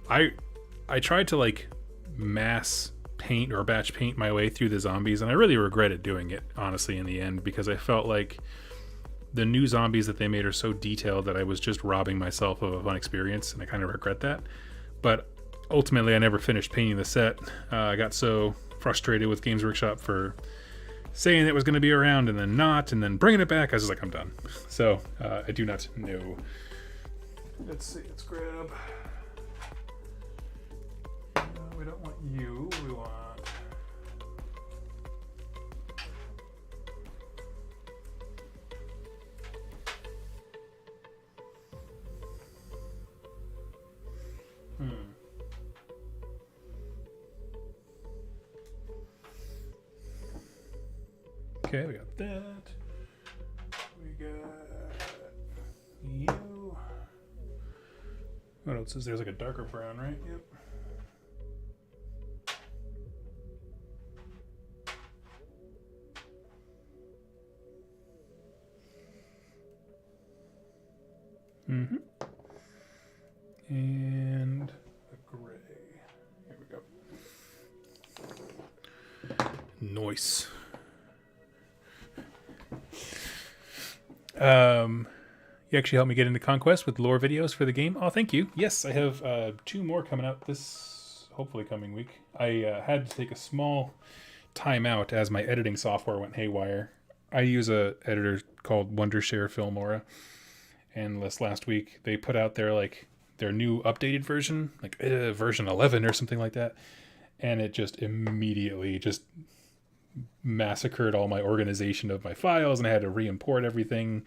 A: I tried to like mass paint or batch paint my way through the zombies, and I really regretted doing it, honestly, in the end, because I felt like the new zombies that they made are so detailed that I was just robbing myself of a fun experience, and I kind of regret that. But ultimately, I never finished painting the set. I got so frustrated with Games Workshop for saying it was going to be around and then not, and then bringing it back. I was just like, I'm done. So I do not know. Let's see. Let's grab. We don't want you. We want. Okay, we got that. We got you. What else is there? There's like a darker brown, right? Yep. Mm-hmm. And a gray. Here we go. Nice. You actually helped me get into Conquest with lore videos for the game. Oh, thank you. Yes, I have 2 more coming out this hopefully coming week. I had to take a small time out as my editing software went haywire. I use a editor called Wondershare Filmora, and this last week they put out their new updated version, like version 11 or something like that, and it just immediately just massacred all my organization of my files, and I had to re-import everything.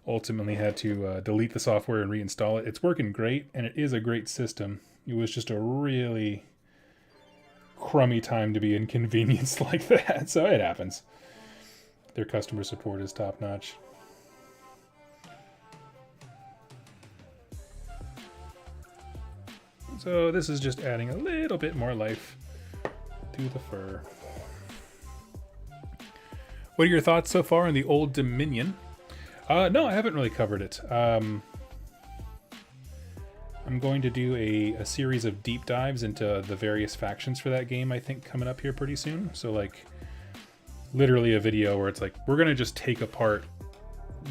A: Ultimately had to delete the software and reinstall it. It's working great, and it is a great system. It was just a really crummy time to be inconvenienced like that, so it happens. Their customer support is top-notch. So this is just adding a little bit more life to the fur. What are your thoughts so far on the Old Dominion? No, I haven't really covered it. I'm going to do a series of deep dives into the various factions for that game, I think, coming up here pretty soon. So, like, literally a video where it's like, we're going to just take apart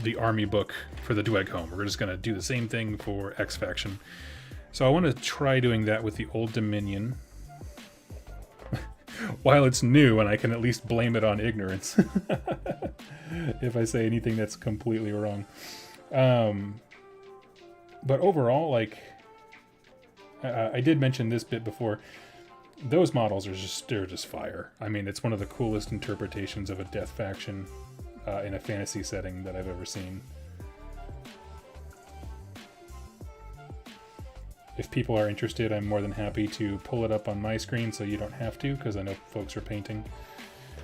A: the army book for the Dweg Home. We're just going to do the same thing for X faction. So I want to try doing that with the Old Dominion. While it's new, and I can at least blame it on ignorance if I say anything that's completely wrong. But overall, like, I did mention this bit before, those models are they're just fire. I mean, it's one of the coolest interpretations of a death faction in a fantasy setting that I've ever seen. If people are interested, I'm more than happy to pull it up on my screen so you don't have to, because I know folks are painting.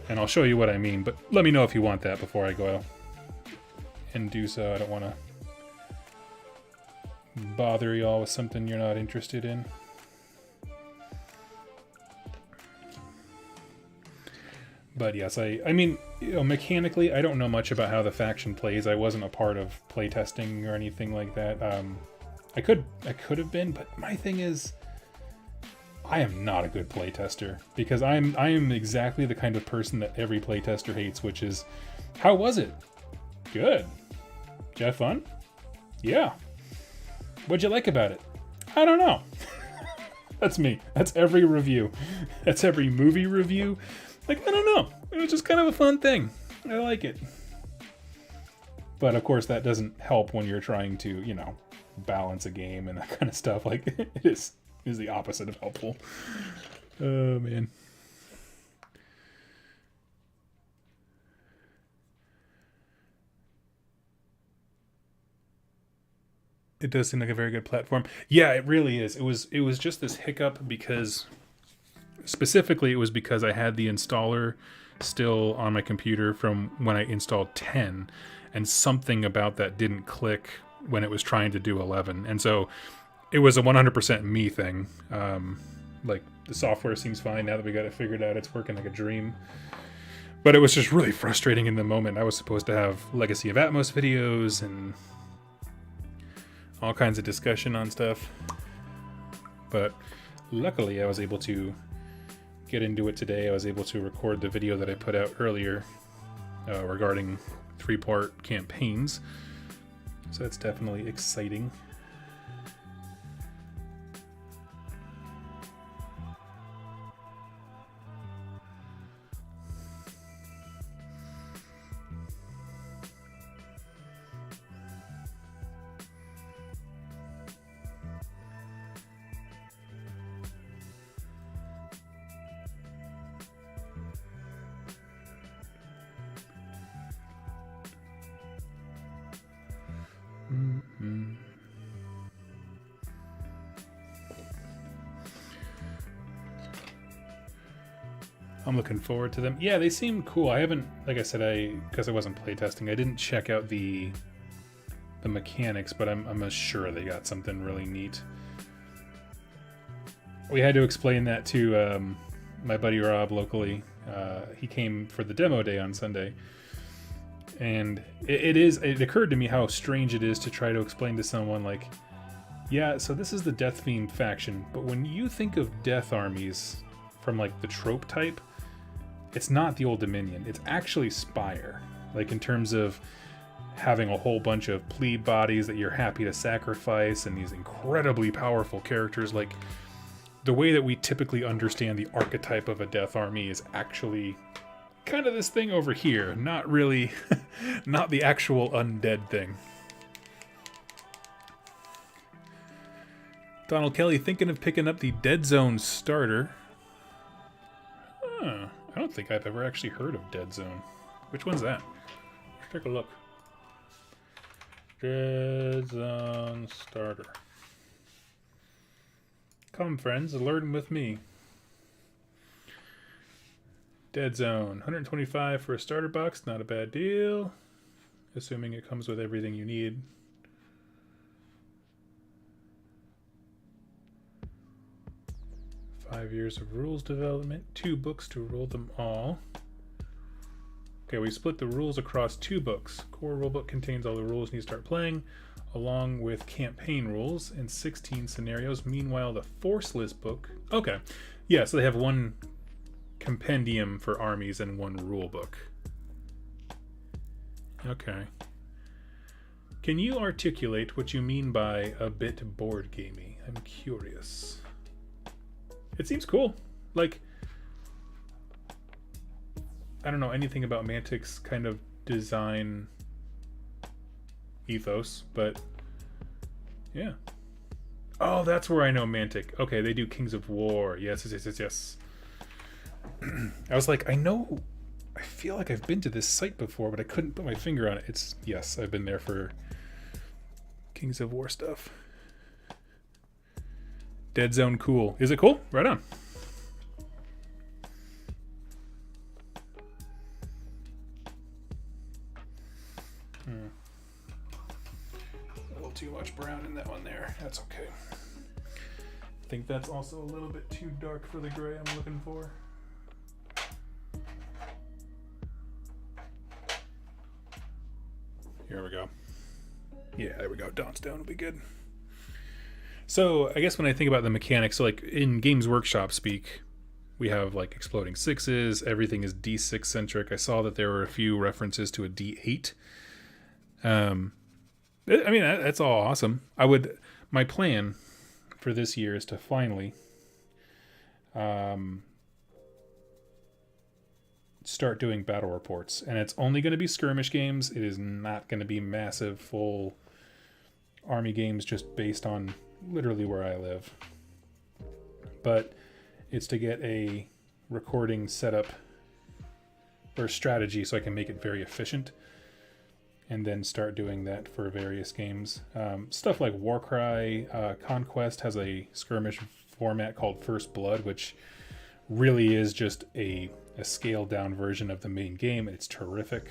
A: And I'll show you what I mean, but let me know if you want that before I go out and do so. I don't want to bother y'all with something you're not interested in. But yes, I mean, you know, mechanically, I don't know much about how the faction plays. I wasn't a part of playtesting or anything like that. I could have been, but my thing is, I am not a good playtester because I am exactly the kind of person that every playtester hates, which is, how was it? Good. Did you have fun? Yeah. What'd you like about it? I don't know. That's me. That's every review. That's every movie review. Like, I don't know. It was just kind of a fun thing. I like it. But of course that doesn't help when you're trying to, you know, balance a game and that kind of stuff. Like, it is the opposite of helpful. Oh, man. It does seem like a very good platform. Yeah, it really is. It was just this hiccup because, specifically, it was because I had the installer still on my computer from when I installed 10, and something about that didn't click when it was trying to do 11. And so it was a 100% me thing. Like, the software seems fine now that we got it figured out. It's working like a dream. But it was just really frustrating in the moment. I was supposed to have Legacy of Atmos videos and all kinds of discussion on stuff. But luckily I was able to get into it today. I was able to record the video that I put out earlier regarding 3-part campaigns. So that's definitely exciting. Mm-hmm. I'm looking forward to them. Yeah, they seem cool. I haven't, like I said, because I wasn't playtesting, I didn't check out the mechanics, but I'm sure they got something really neat. We had to explain that to my buddy Rob locally. He came for the demo day on Sunday. And it occurred to me how strange it is to try to explain to someone, like, yeah, so this is the Death Fiend faction, but when you think of death armies from, like, the trope type, it's not the Old Dominion. It's actually Spire. Like, in terms of having a whole bunch of plebe bodies that you're happy to sacrifice and these incredibly powerful characters. Like, the way that we typically understand the archetype of a death army is actually kind of this thing over here, not really not the actual undead thing. Donald Kelly thinking of picking up the Dead Zone starter. I don't think I've ever actually heard of Dead Zone. Which one's that? Let's take a look. Dead Zone starter. Come friends, learn with me. Dead Zone, 125 for a starter box, not a bad deal. Assuming it comes with everything you need. Five years of rules development, 2 books to rule them all. Okay, we split the rules across 2 books. Core rulebook contains all the rules you need to start playing, along with campaign rules and 16 scenarios. Meanwhile, the Forceless book... Okay, yeah, so they have 1 compendium for armies and 1 rule book. Okay. Can you articulate what you mean by a bit board gamey? I'm curious. It seems cool. Like, I don't know anything about Mantic's kind of design ethos, but yeah. Oh, that's where I know Mantic. Okay, they do Kings of War. Yes. I was like, I feel like I've been to this site before, but I couldn't put my finger on it. Yes, I've been there for Kings of War stuff. Dead Zone, cool. Is it cool? Right on. too much brown in that one there. That's okay. I think that's also a little bit too dark for the gray I'm looking for. Here we go. Yeah, there we go. Dawn's down will be good. So I guess when I think about the mechanics, so like in Games Workshop speak, we have like exploding sixes. Everything is D6 centric. I saw that there were a few references to a D8. I mean, that's all awesome. My plan for this year is to finally start doing battle reports, and it's only going to be skirmish games. It is not going to be massive full army games just based on literally where I live, but it's to get a recording setup or strategy so I can make it very efficient, and then start doing that for various games. Stuff like Warcry, Conquest has a skirmish format called First Blood, which really is just a scaled down version of the main game. It's terrific.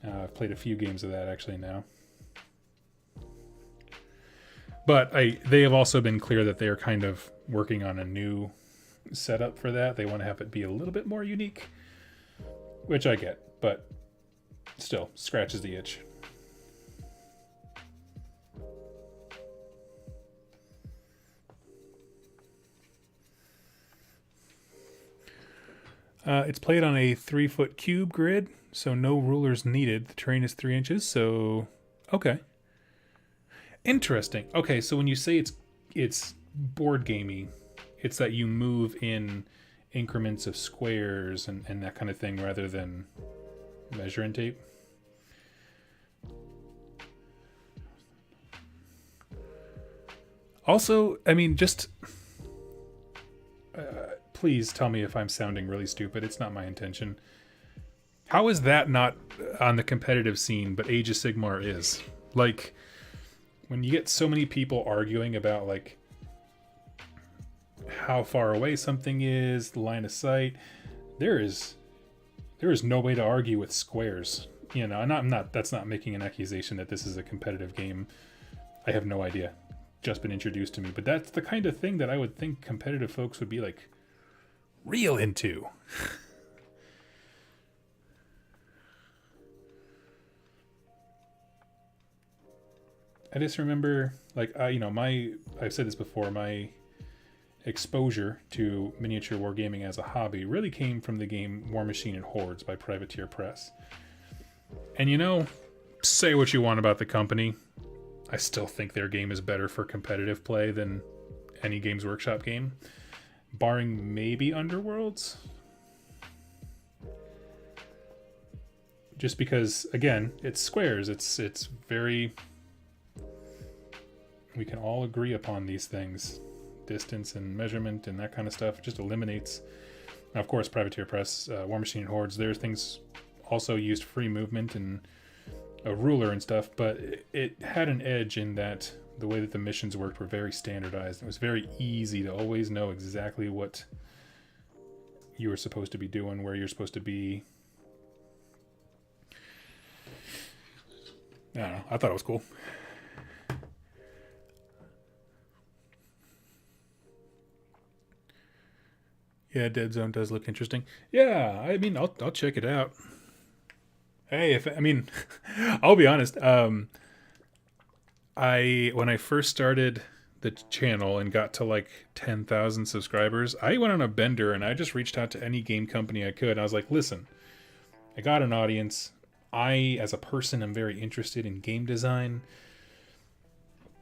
A: I've played a few games of that actually now. But they have also been clear that they are kind of working on a new setup for that. They want to have it be a little bit more unique, which I get, but still scratches the itch. It's played on a 3-foot cube grid, so no rulers needed. The terrain is 3 inches, so okay. Interesting. Okay, so when you say it's board gamey, it's that you move in increments of squares and that kind of thing rather than measuring tape. Also, I mean, just please tell me if I'm sounding really stupid. It's not my intention. How is that not on the competitive scene, but Age of Sigmar is? Like, when you get so many people arguing about like how far away something is, the line of sight, there is no way to argue with squares. You know, and I'm not. That's not making an accusation that this is a competitive game. I have no idea. Just been introduced to me, but that's the kind of thing that I would think competitive folks would be like real into. I just remember, like, I've said this before, my exposure to miniature wargaming as a hobby really came from the game War Machine and Hordes by Privateer Press. And say what you want about the company, I still think their game is better for competitive play than any Games Workshop game, barring maybe Underworlds. Just because, again, it's squares. It's very... We can all agree upon these things. Distance and measurement and that kind of stuff just eliminates... Now, of course, Privateer Press, War Machine and Hordes, their things also used free movement and a ruler and stuff, but it had an edge in that the way that the missions worked were very standardized. It was very easy to always know exactly what you were supposed to be doing, where you're supposed to be. I don't know. I thought it was cool. Yeah, Dead Zone does look interesting. Yeah, I mean, I'll check it out. Hey, I'll be honest. When I first started the channel and got to like 10,000 subscribers, I went on a bender and I just reached out to any game company I could. And I was like, listen, I got an audience. I, as a person, am very interested in game design.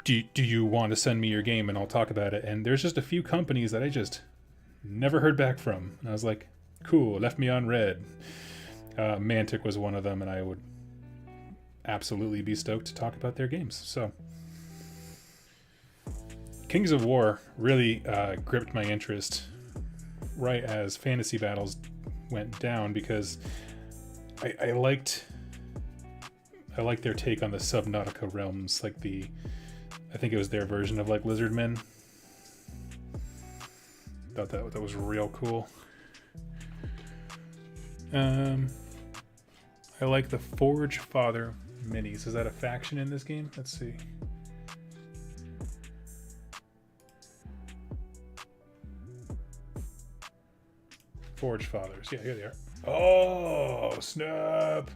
A: Do you want to send me your game and I'll talk about it? And there's just a few companies that I just never heard back from. And I was like, cool, left me on red. Mantic was one of them, and I would absolutely be stoked to talk about their games. So, Kings of War really gripped my interest right as Fantasy Battles went down, because I liked their take on the Subnautica realms, like I think it was their version of like Lizardmen. Thought that was real cool. I like the Forge Father minis. Is that a faction in this game? Let's see. Forge Fathers. Yeah, here they are. Oh, snap.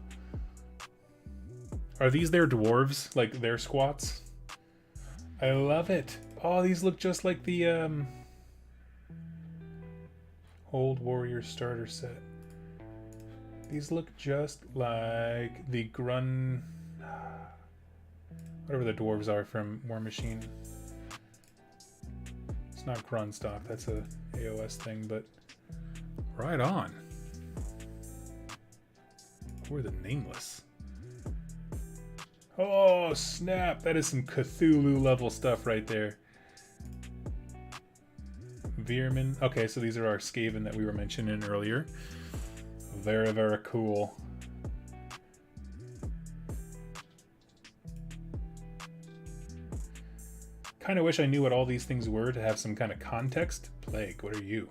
A: Are these their dwarves? Like their squats? I love it. Oh, these look just like the Old Warrior starter set. These look just like the Grun... whatever the dwarves are from War Machine. It's not Grunstock, that's a AOS thing, but right on. Who are the Nameless? Oh, snap! That is some Cthulhu level stuff right there. Veerman. Okay, so these are our Skaven that we were mentioning earlier. Very, very cool. Kind of wish I knew what all these things were to have some kind of context. Plague, what are you?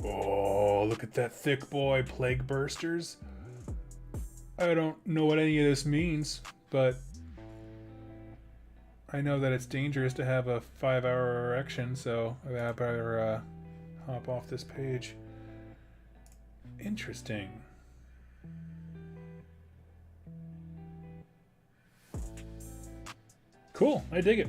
A: Oh, look at that thick boy, Plague Bursters. I don't know what any of this means, but I know that it's dangerous to have a 5-hour erection, so I better hop off this page. Interesting. Cool, I dig it.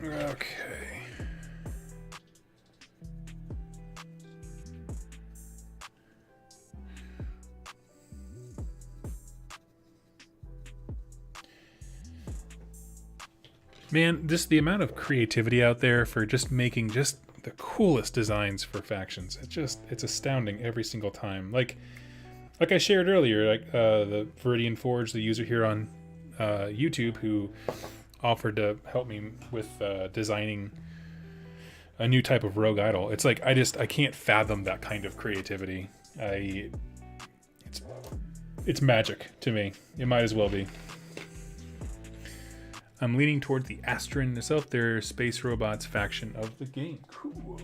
A: Okay. Man, just the amount of creativity out there for just making just the coolest designs for factions. It's astounding every single time. Like I shared earlier, like the Viridian Forge, the user here on YouTube who offered to help me with designing a new type of rogue idol. It's like I can't fathom that kind of creativity. It's magic to me. It might as well be. I'm leaning toward the Astron itself, their space robots faction of the game. Cool.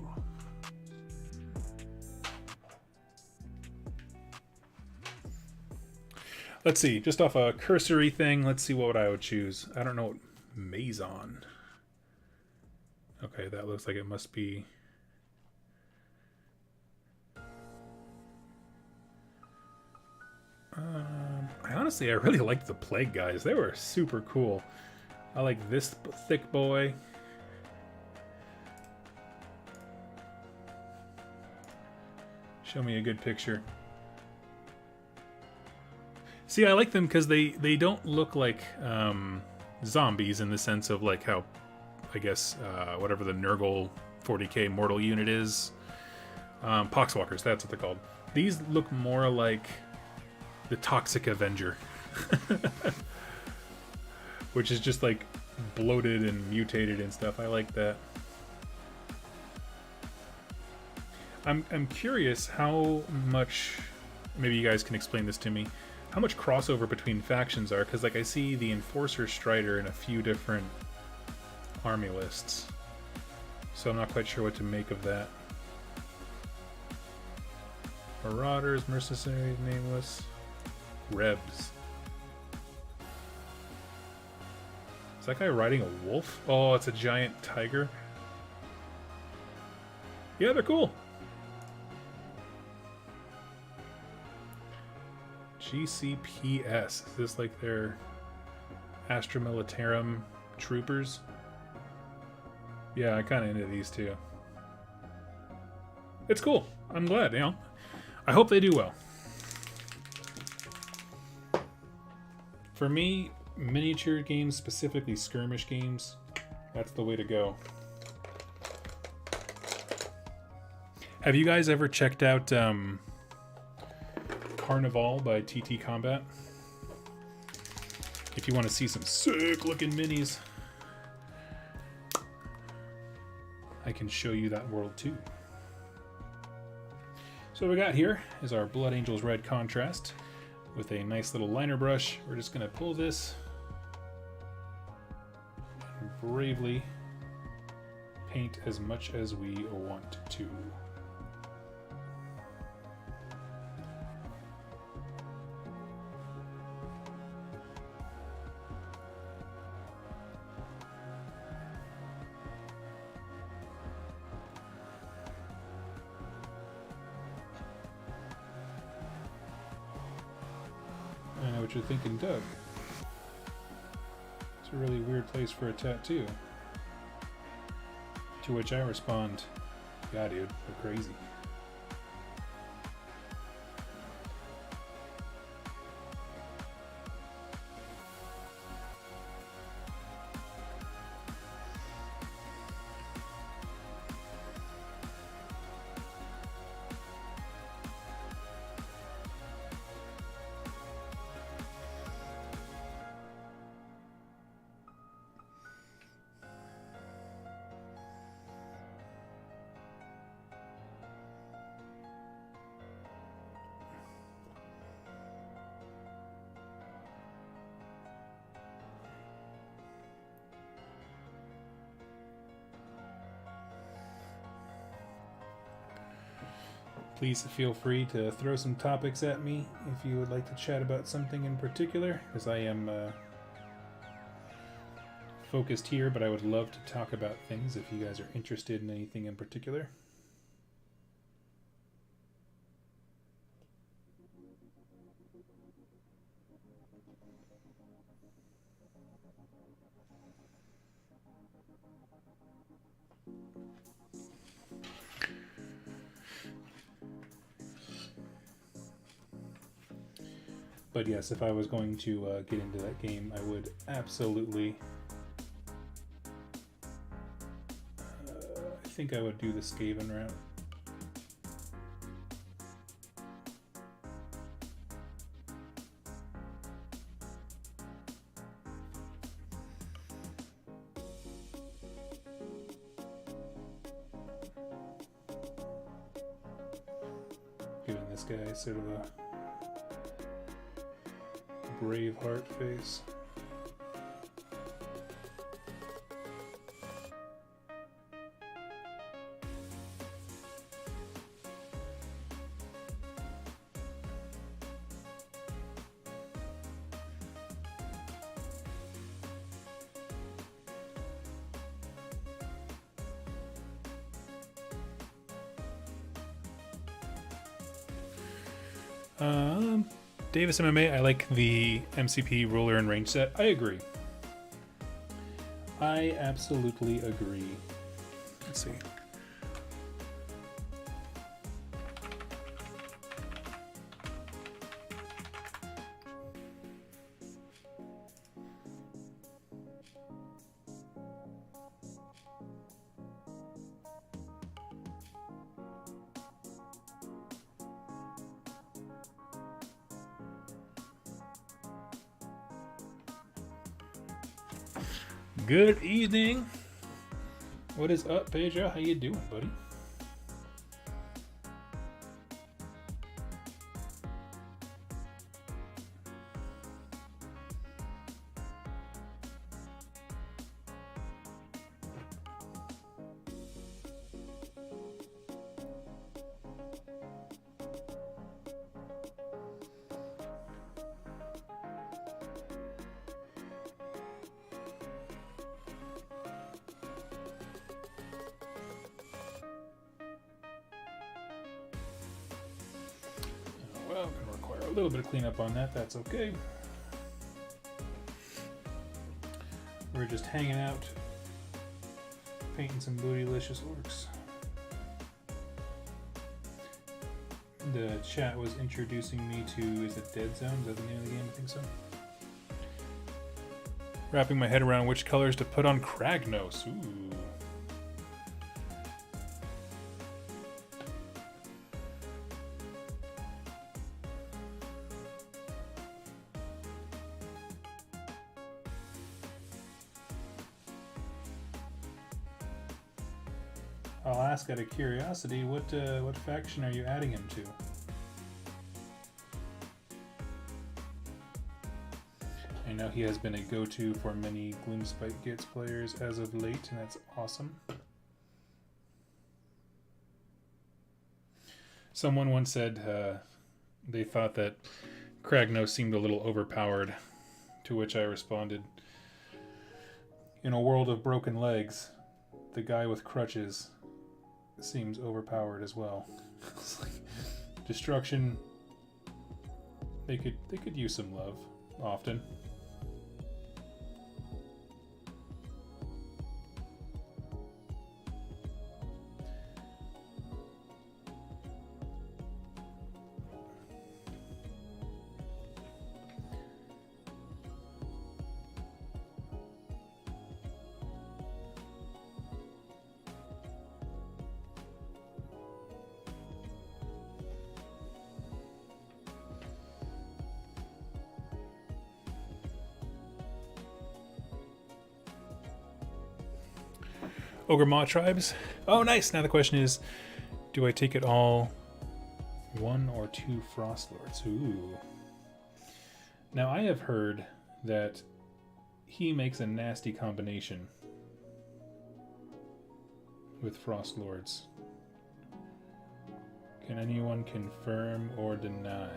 A: Let's see, just off a cursory thing, let's see what I would choose. I don't know what Maison. Okay, that looks like it must be... I really liked the Plague guys. They were super cool. I like this thick boy. Show me a good picture. See, I like them because they don't look like zombies in the sense of like how, I guess, whatever the Nurgle 40k mortal unit is. Poxwalkers, that's what they're called. These look more like the Toxic Avenger. Which is just like bloated and mutated and stuff. I like that. I'm curious how much, maybe you guys can explain this to me, how much crossover between factions are, because like I see the Enforcer Strider in a few different army lists. So I'm not quite sure what to make of that. Marauders, Mercenaries, Nameless, Rebs. Is that guy riding a wolf? Oh, it's a giant tiger. Yeah, they're cool. GCPS. Is this like their Astra Militarum troopers? Yeah, I kind of into these too. It's cool. I'm glad, you know. I hope they do well. For me, miniature games, specifically skirmish games, that's the way to go. Have you guys ever checked out Carnival by TT Combat? If you want to see some sick looking minis. I can show you that world too. So what we got here is our Blood Angels Red contrast with a nice little liner brush. We're just going to pull this and bravely paint as much as we want to. I know what you're thinking, Doug. It's a really weird place for a tattoo. To which I respond, yeah, dude, you're crazy. Please feel free to throw some topics at me if you would like to chat about something in particular, because I am focused here, but I would love to talk about things if you guys are interested in anything in particular. But yes, if I was going to get into that game, I would absolutely... I think I would do the Skaven route. Giving this guy sort of a brave heart face. Davis MMA, I like the MCP ruler and range set. I agree. I absolutely agree. Let's see. Good evening. What is up, Pedro? How you doing, buddy? Well, I'm going to require a little bit of cleanup on that. That's okay. We're just hanging out, painting some bootylicious orcs. The chat was introducing me to, is it Dead Zone? Is that the name of the game? I think so. Wrapping my head around which colors to put on Kragnos. Ooh. I'll ask out of curiosity, what faction are you adding him to? I know he has been a go-to for many Gloomspite Gits players as of late, and that's awesome. Someone once said they thought that Kragnos seemed a little overpowered, to which I responded, in a world of broken legs, the guy with crutches seems overpowered as well. It's like, destruction, they could use some love often. Ogre Maw tribes. Oh, nice. Now the question is, do I take it all 1 or 2 Frost Lords? Ooh. Now I have heard that he makes a nasty combination with Frost Lords. Can anyone confirm or deny?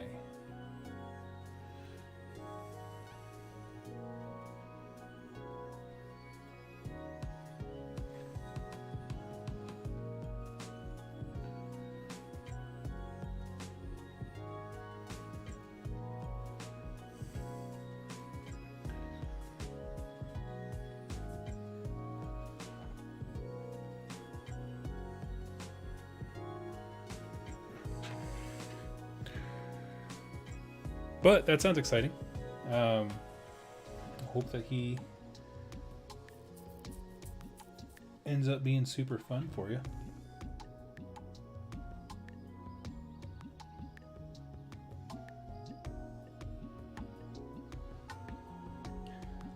A: But that sounds exciting. I hope that he ends up being super fun for you.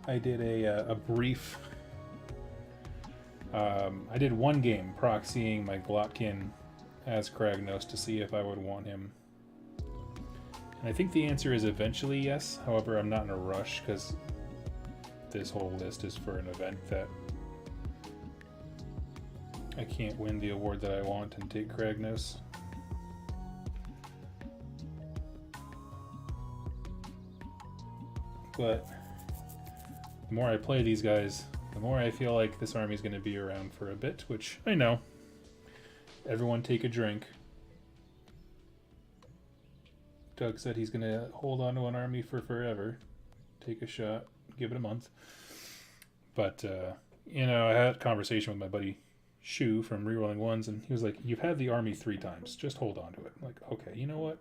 A: I did a brief. I did one game proxying my Glotkin as Kragnos to see if I would want him. And I think the answer is eventually yes. However, I'm not in a rush because this whole list is for an event that I can't win the award that I want and take Kragnos. But the more I play these guys, the more I feel like this army is going to be around for a bit, which I know. Everyone take a drink. Doug said he's going to hold on to an army for forever. Take a shot. Give it a month. But, you know, I had a conversation with my buddy Shu from Rerolling Ones, and he was like, you've had the army 3 times. Just hold on to it. I'm like, okay, you know what?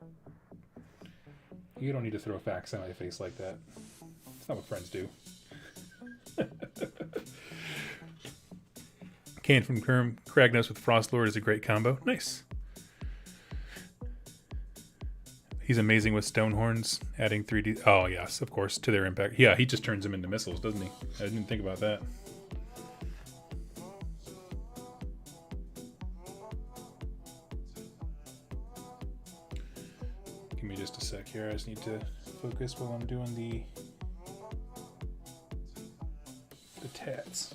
A: You don't need to throw facts in my face like that. It's not what friends do. Can't confirm Kragnos with Frostlord is a great combo. Nice. He's amazing with Stonehorns, adding 3D... Oh, yes, of course, to their impact. Yeah, he just turns them into missiles, doesn't he? I didn't think about that. Give me just a sec here. I just need to focus while I'm doing the tats.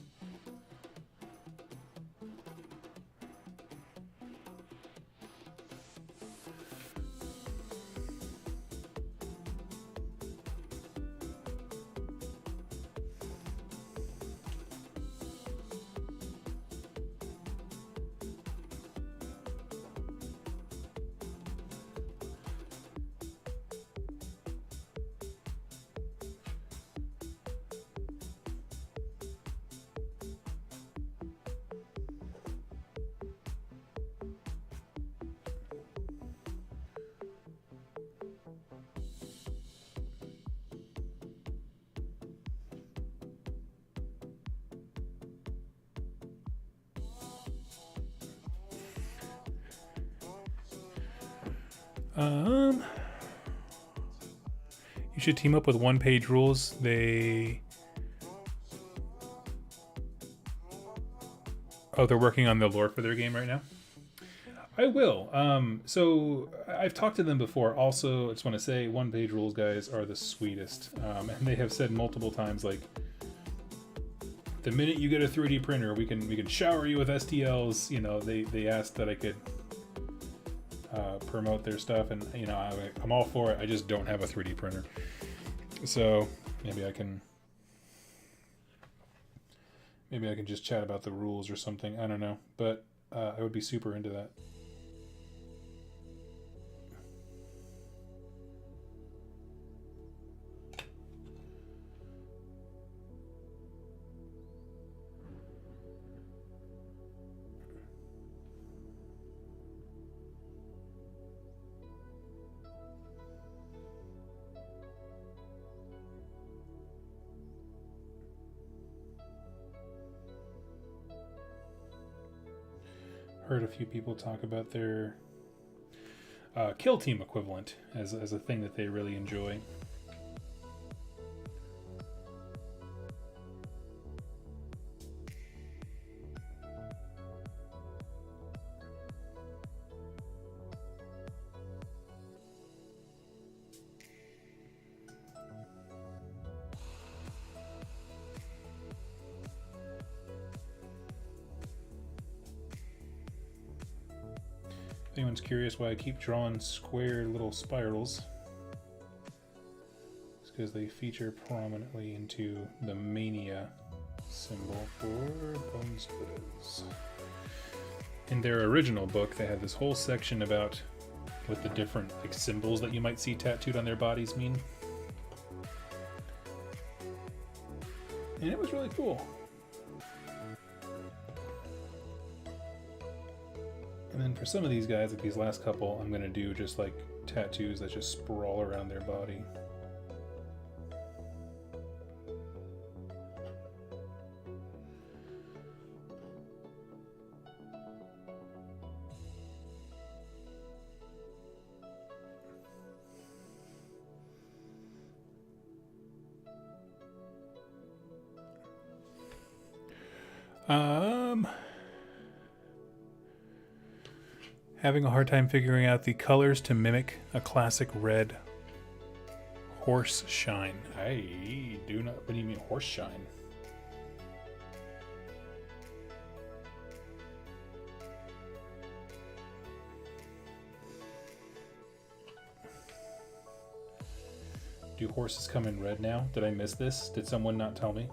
A: You should team up with one-page rules. They Oh, they're working on the lore for their game right now? I will. So I've talked to them before. Also, I just want to say, one page rules guys are the sweetest, and they have said multiple times, like, the minute you get a 3D printer, we can shower you with STLs. You know, they asked that I could promote their stuff, and you know, I'm all for it. I just don't have a 3D printer, so maybe I can just chat about the rules or something. I don't know, but I would be super into that. Heard a few people talk about their kill team equivalent as a thing that they really enjoy. If anyone's curious why I keep drawing square little spirals, it's because they feature prominently into the mania symbol for Bone Splitters. In their original book, they had this whole section about what the different like symbols that you might see tattooed on their bodies mean. And it was really cool. And then for some of these guys, like these last couple, I'm going to do just like tattoos that just sprawl around their body. Having a hard time figuring out the colors to mimic a classic red horse shine. I do not. What do you mean horse shine? Do horses come in red now? Did I miss this? Did someone not tell me?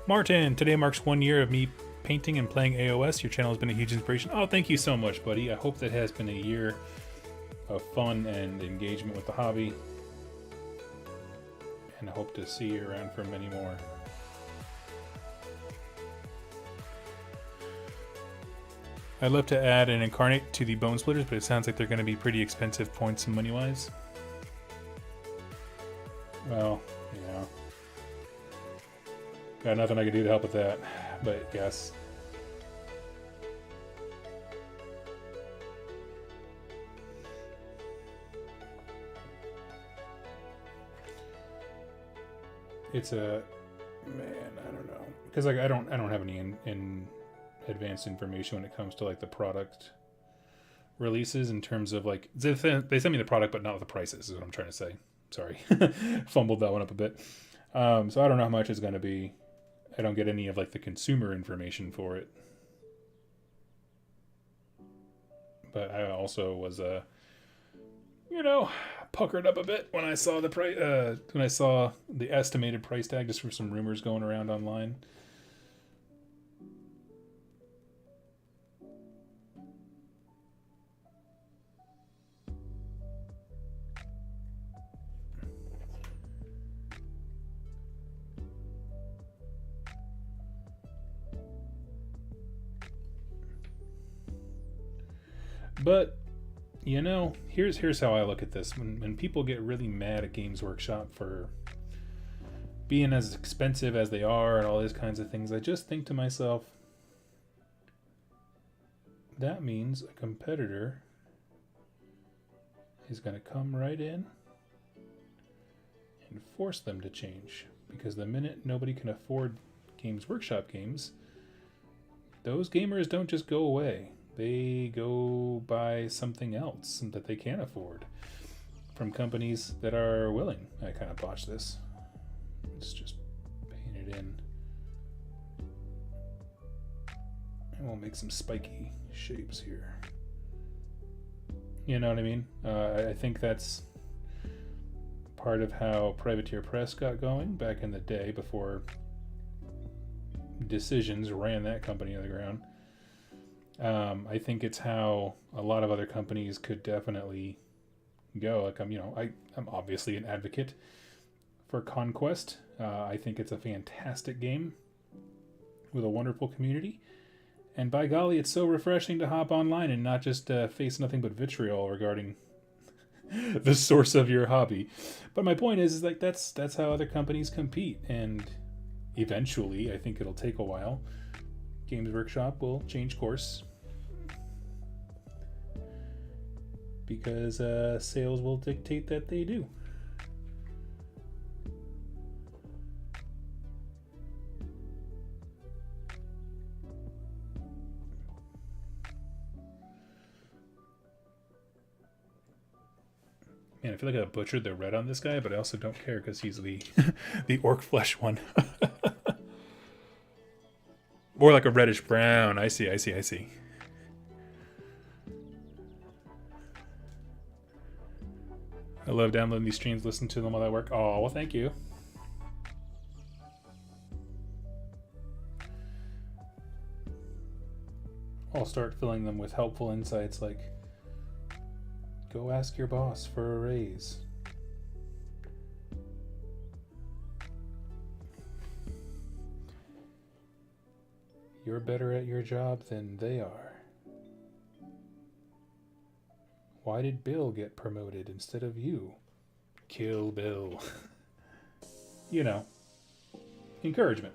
A: Martin, today marks 1 year of me painting and playing AOS. Your channel has been a huge inspiration. Oh, thank you so much, buddy. I hope that has been a year of fun and engagement with the hobby. And I hope to see you around for many more. I'd love to add an incarnate to the Bone Splitters, but it sounds like they're going to be pretty expensive points and money-wise. Well, yeah. Got nothing I can do to help with that, but yes. It's a man. I don't know, because like I don't have any in advanced information when it comes to like the product releases in terms of like they send me the product but not the prices is what I'm trying to say. Sorry, fumbled that one up a bit. So I don't know how much it's going to be. I don't get any of like the consumer information for it. But I also was puckered up a bit when I saw the price when I saw the estimated price tag just for some rumors going around online. But, here's how I look at this. When people get really mad at Games Workshop for being as expensive as they are and all these kinds of things, I just think to myself, that means a competitor is going to come right in and force them to change. Because the minute nobody can afford Games Workshop games, those gamers don't just go away. They go buy something else that they can't afford from companies that are willing. I kind of botched this. Let's just paint it in. And we'll make some spiky shapes here. You know what I mean? I think that's part of how Privateer Press got going back in the day before Decisions ran that company on the ground. I think it's how a lot of other companies could definitely go. Like I'm obviously an advocate for Conquest. I think it's a fantastic game with a wonderful community. And by golly, it's so refreshing to hop online and not just face nothing but vitriol regarding the source of your hobby. But my point is like that's how other companies compete, and eventually, I think it'll take a while, Games Workshop will change course because sales will dictate that they do. Man, I feel like I butchered the red on this guy, but I also don't care because he's the the orc flesh one. More like a reddish brown. I see. I love downloading these streams, listening to them while I work. Oh, well, thank you. I'll start filling them with helpful insights like, go ask your boss for a raise. You're better at your job than they are. Why did Bill get promoted instead of you? Kill Bill. You know, encouragement.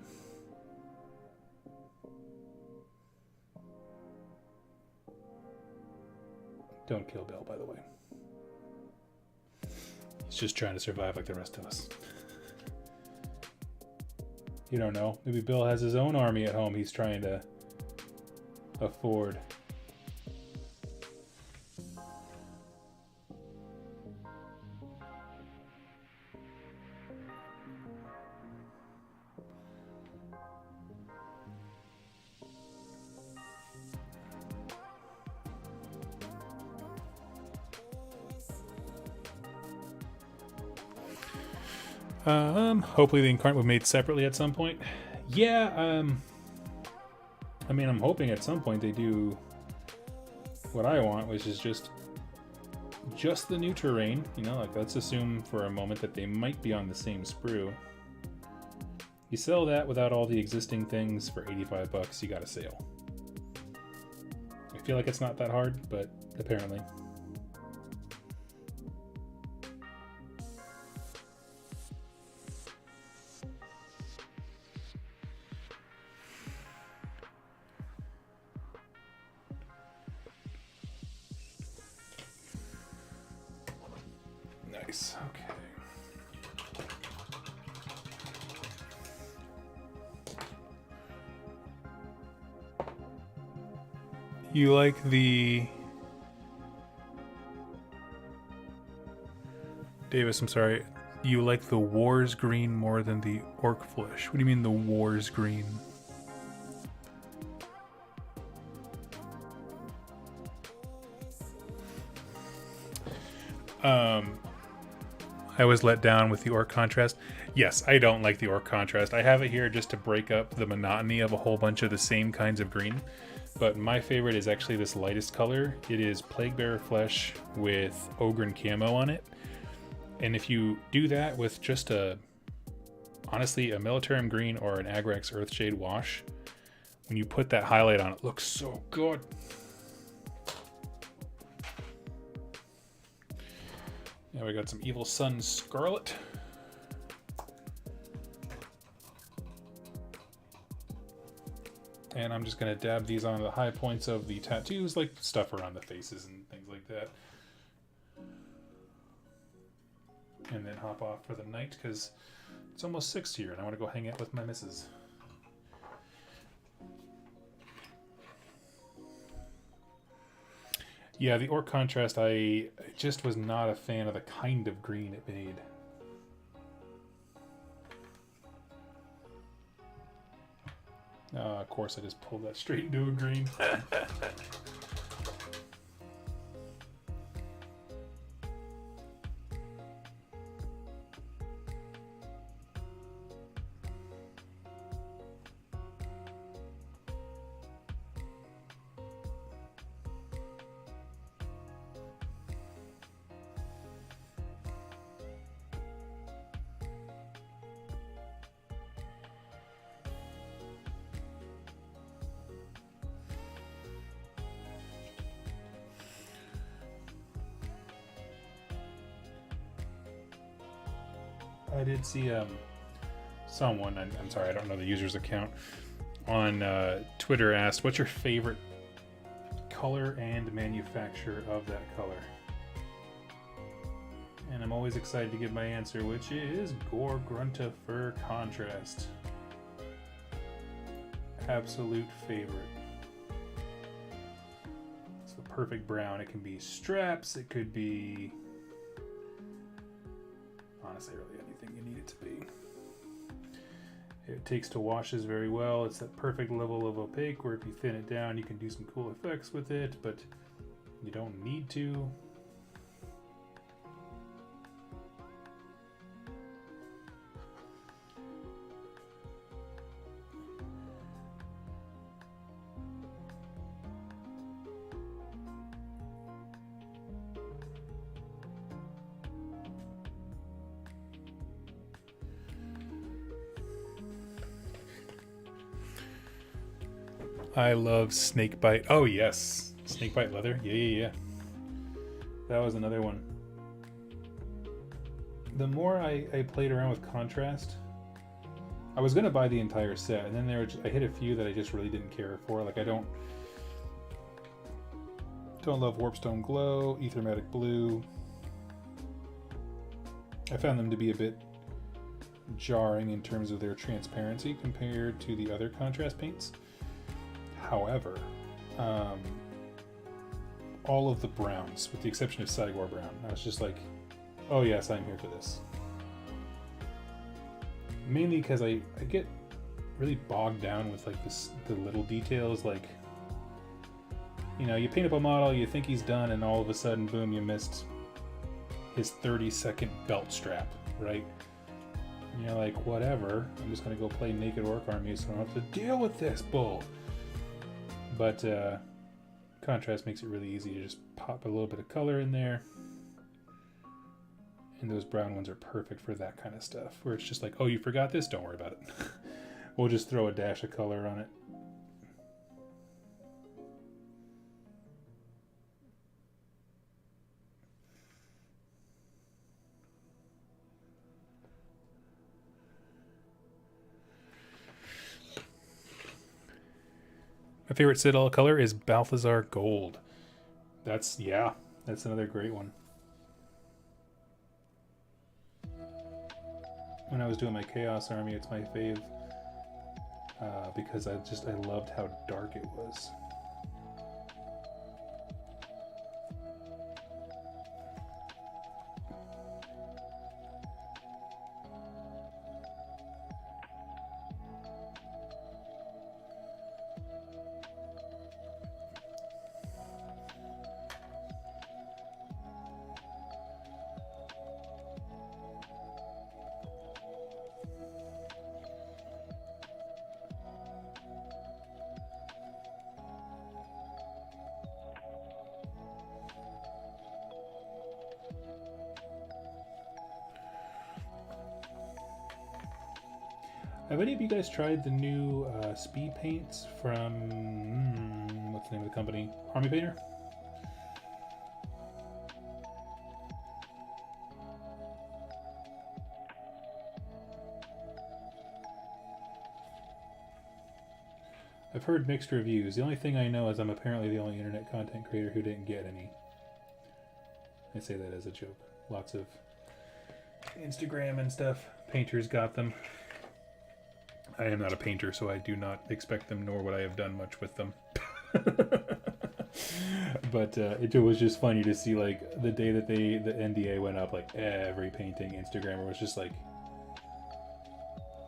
A: Don't kill Bill, by the way. He's just trying to survive like the rest of us. You don't know. Maybe Bill has his own army at home he's trying to afford. Hopefully the incarnate will be made separately at some point. Yeah, I mean, I'm hoping at some point they do what I want, which is just the new terrain. You know, like let's assume for a moment that they might be on the same sprue. You sell that without all the existing things for $85, you got a sale. I feel like it's not that hard, but apparently. Nice, okay. You like the... Davis, I'm sorry. You like the Wars green more than the Orc flesh. What do you mean the Wars green? I was let down with the orc contrast. Yes, I don't like the orc contrast. I have it here just to break up the monotony of a whole bunch of the same kinds of green. But my favorite is actually this lightest color. It is Plaguebearer flesh with Ogren camo on it. And if you do that with just honestly, a Militarum green or an Agrax Earthshade wash, when you put that highlight on, it looks so good. Now we got some Evil Sun Scarlet. And I'm just going to dab these on the high points of the tattoos, like stuff around the faces and things like that. And then hop off for the night because it's almost 6 here and I want to go hang out with my missus. Yeah, the orc contrast, I just was not a fan of the kind of green it made. Of course, I just pulled that straight into a green. I did see someone, I'm sorry, I don't know the user's account, on Twitter asked, what's your favorite color and manufacturer of that color? And I'm always excited to give my answer, which is Gore Grunta Fur Contrast. Absolute favorite. It's the perfect brown. It can be straps, it could be honestly really anything you need it to be. It takes to washes very well. It's that perfect level of opaque where if you thin it down you can do some cool effects with it, but you don't need to. I love snakebite. Oh yes, snakebite leather. Yeah. That was another one. The more I played around with contrast, I was gonna buy the entire set, and then I hit a few that I just really didn't care for. Like I don't love Warpstone Glow, Aethermatic Blue. I found them to be a bit jarring in terms of their transparency compared to the other contrast paints. However, all of the browns, with the exception of Sagor Brown, I was just like, oh yes, I'm here for this. Mainly because I get really bogged down with like the little details, like, you know, you paint up a model, you think he's done, and all of a sudden, boom, you missed his 30-second belt strap, right? And you're like, whatever, I'm just gonna go play Naked Orc Army so I don't have to deal with this bull. But contrast makes it really easy to just pop a little bit of color in there. And those brown ones are perfect for that kind of stuff, where it's just like, oh, you forgot this? Don't worry about it. We'll just throw a dash of color on it. My favorite Citadel color is Balthazar Gold. That's another great one. When I was doing my Chaos Army, it's my fave because I loved how dark it was. Have any of you guys tried the new speed paints from, what's the name of the company? Army Painter? I've heard mixed reviews. The only thing I know is I'm apparently the only internet content creator who didn't get any. I say that as a joke. Lots of Instagram and stuff, painters got them. I am not a painter, so I do not expect them, nor would I have done much with them. But it was just funny to see, like, the day that the NDA went up, like, every painting Instagrammer was just like,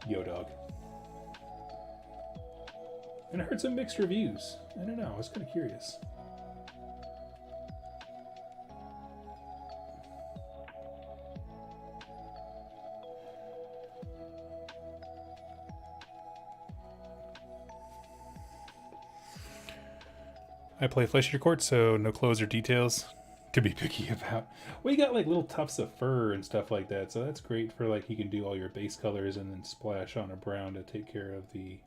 A: yo, dog. And I heard some mixed reviews. I don't know, I was kind of curious. I play flesh eater quartz, so no clothes or details to be picky about. Well, you got like little tufts of fur and stuff like that, so that's great for like you can do all your base colors and then splash on a brown to take care of the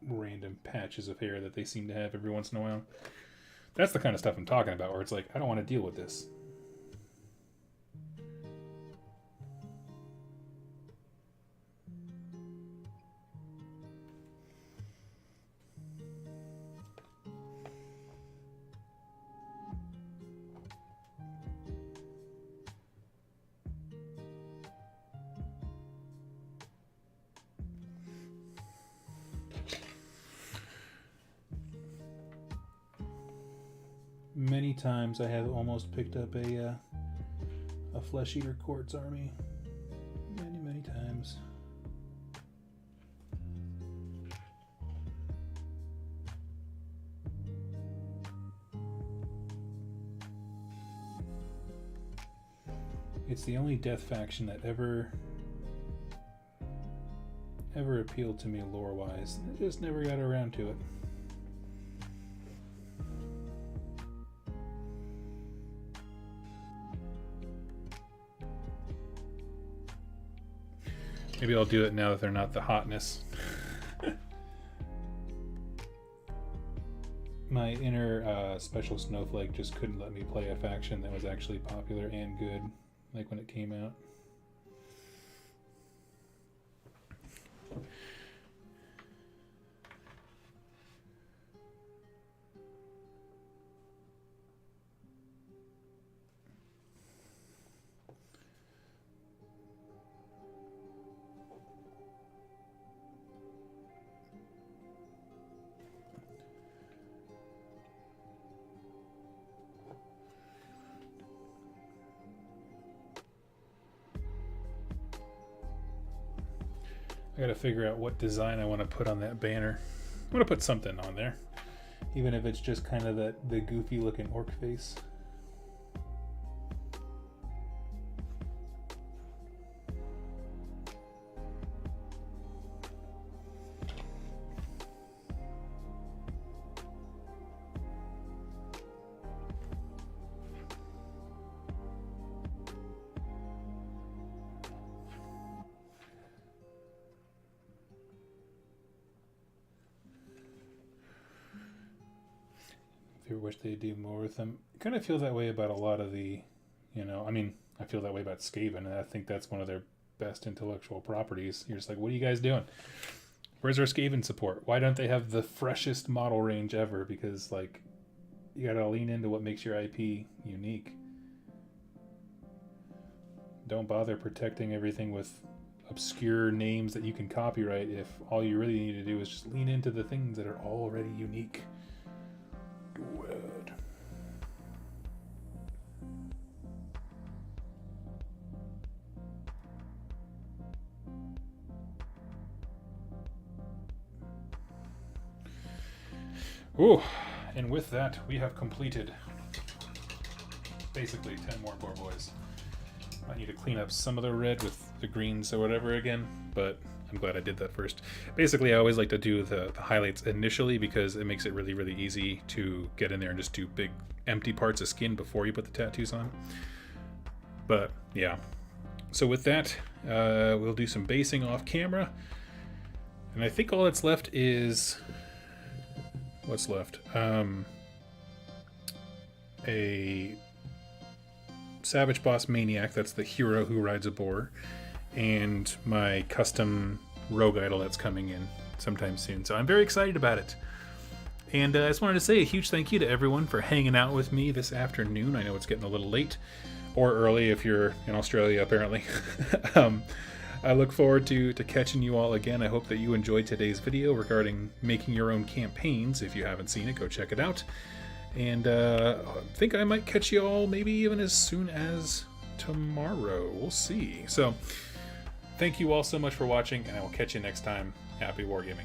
A: random patches of hair that they seem to have every once in a while. That's the kind of stuff I'm talking about, where it's like, I don't want to deal with this. Many times I have almost picked up a flesh eater quartz army. Many times. It's the only death faction that ever appealed to me lore-wise. I just never got around to it. Maybe I'll do it now that they're not the hotness. My inner special snowflake just couldn't let me play a faction that was actually popular and good, like when it came out. I gotta figure out what design I want to put on that banner. I'm gonna put something on there, even if it's just kind of the goofy looking orc face. I wish they'd do more with them. I kind of feel that way about a lot of the, I mean, I feel that way about Skaven, and I think that's one of their best intellectual properties. You're just like, what are you guys doing? Where's our Skaven support? Why don't they have the freshest model range ever? Because, like, you gotta lean into what makes your IP unique. Don't bother protecting everything with obscure names that you can copyright if all you really need to do is just lean into the things that are already unique. Good. Ooh, and with that, we have completed basically 10 more boys. I need to clean up some of the red with the greens or whatever again, but I'm glad I did that first. Basically, I always like to do the highlights initially because it makes it really, really easy to get in there and just do big empty parts of skin before you put the tattoos on. But yeah, so with that, we'll do some basing off camera. And I think all that's left is, what's left? A Savage Boss Maniac, that's the hero who rides a boar, and my custom rogue idol that's coming in. sometime soon. So I'm very excited about it. And I just wanted to say a huge thank you to everyone for hanging out with me this afternoon. I know it's getting a little late, or early if you're in Australia, apparently. I look forward to catching you all again. I hope that you enjoyed today's video regarding making your own campaigns. If you haven't seen it, go check it out. And I think I might catch you all maybe even as soon as tomorrow. We'll see. So thank you all so much for watching, and I will catch you next time. Happy wargaming.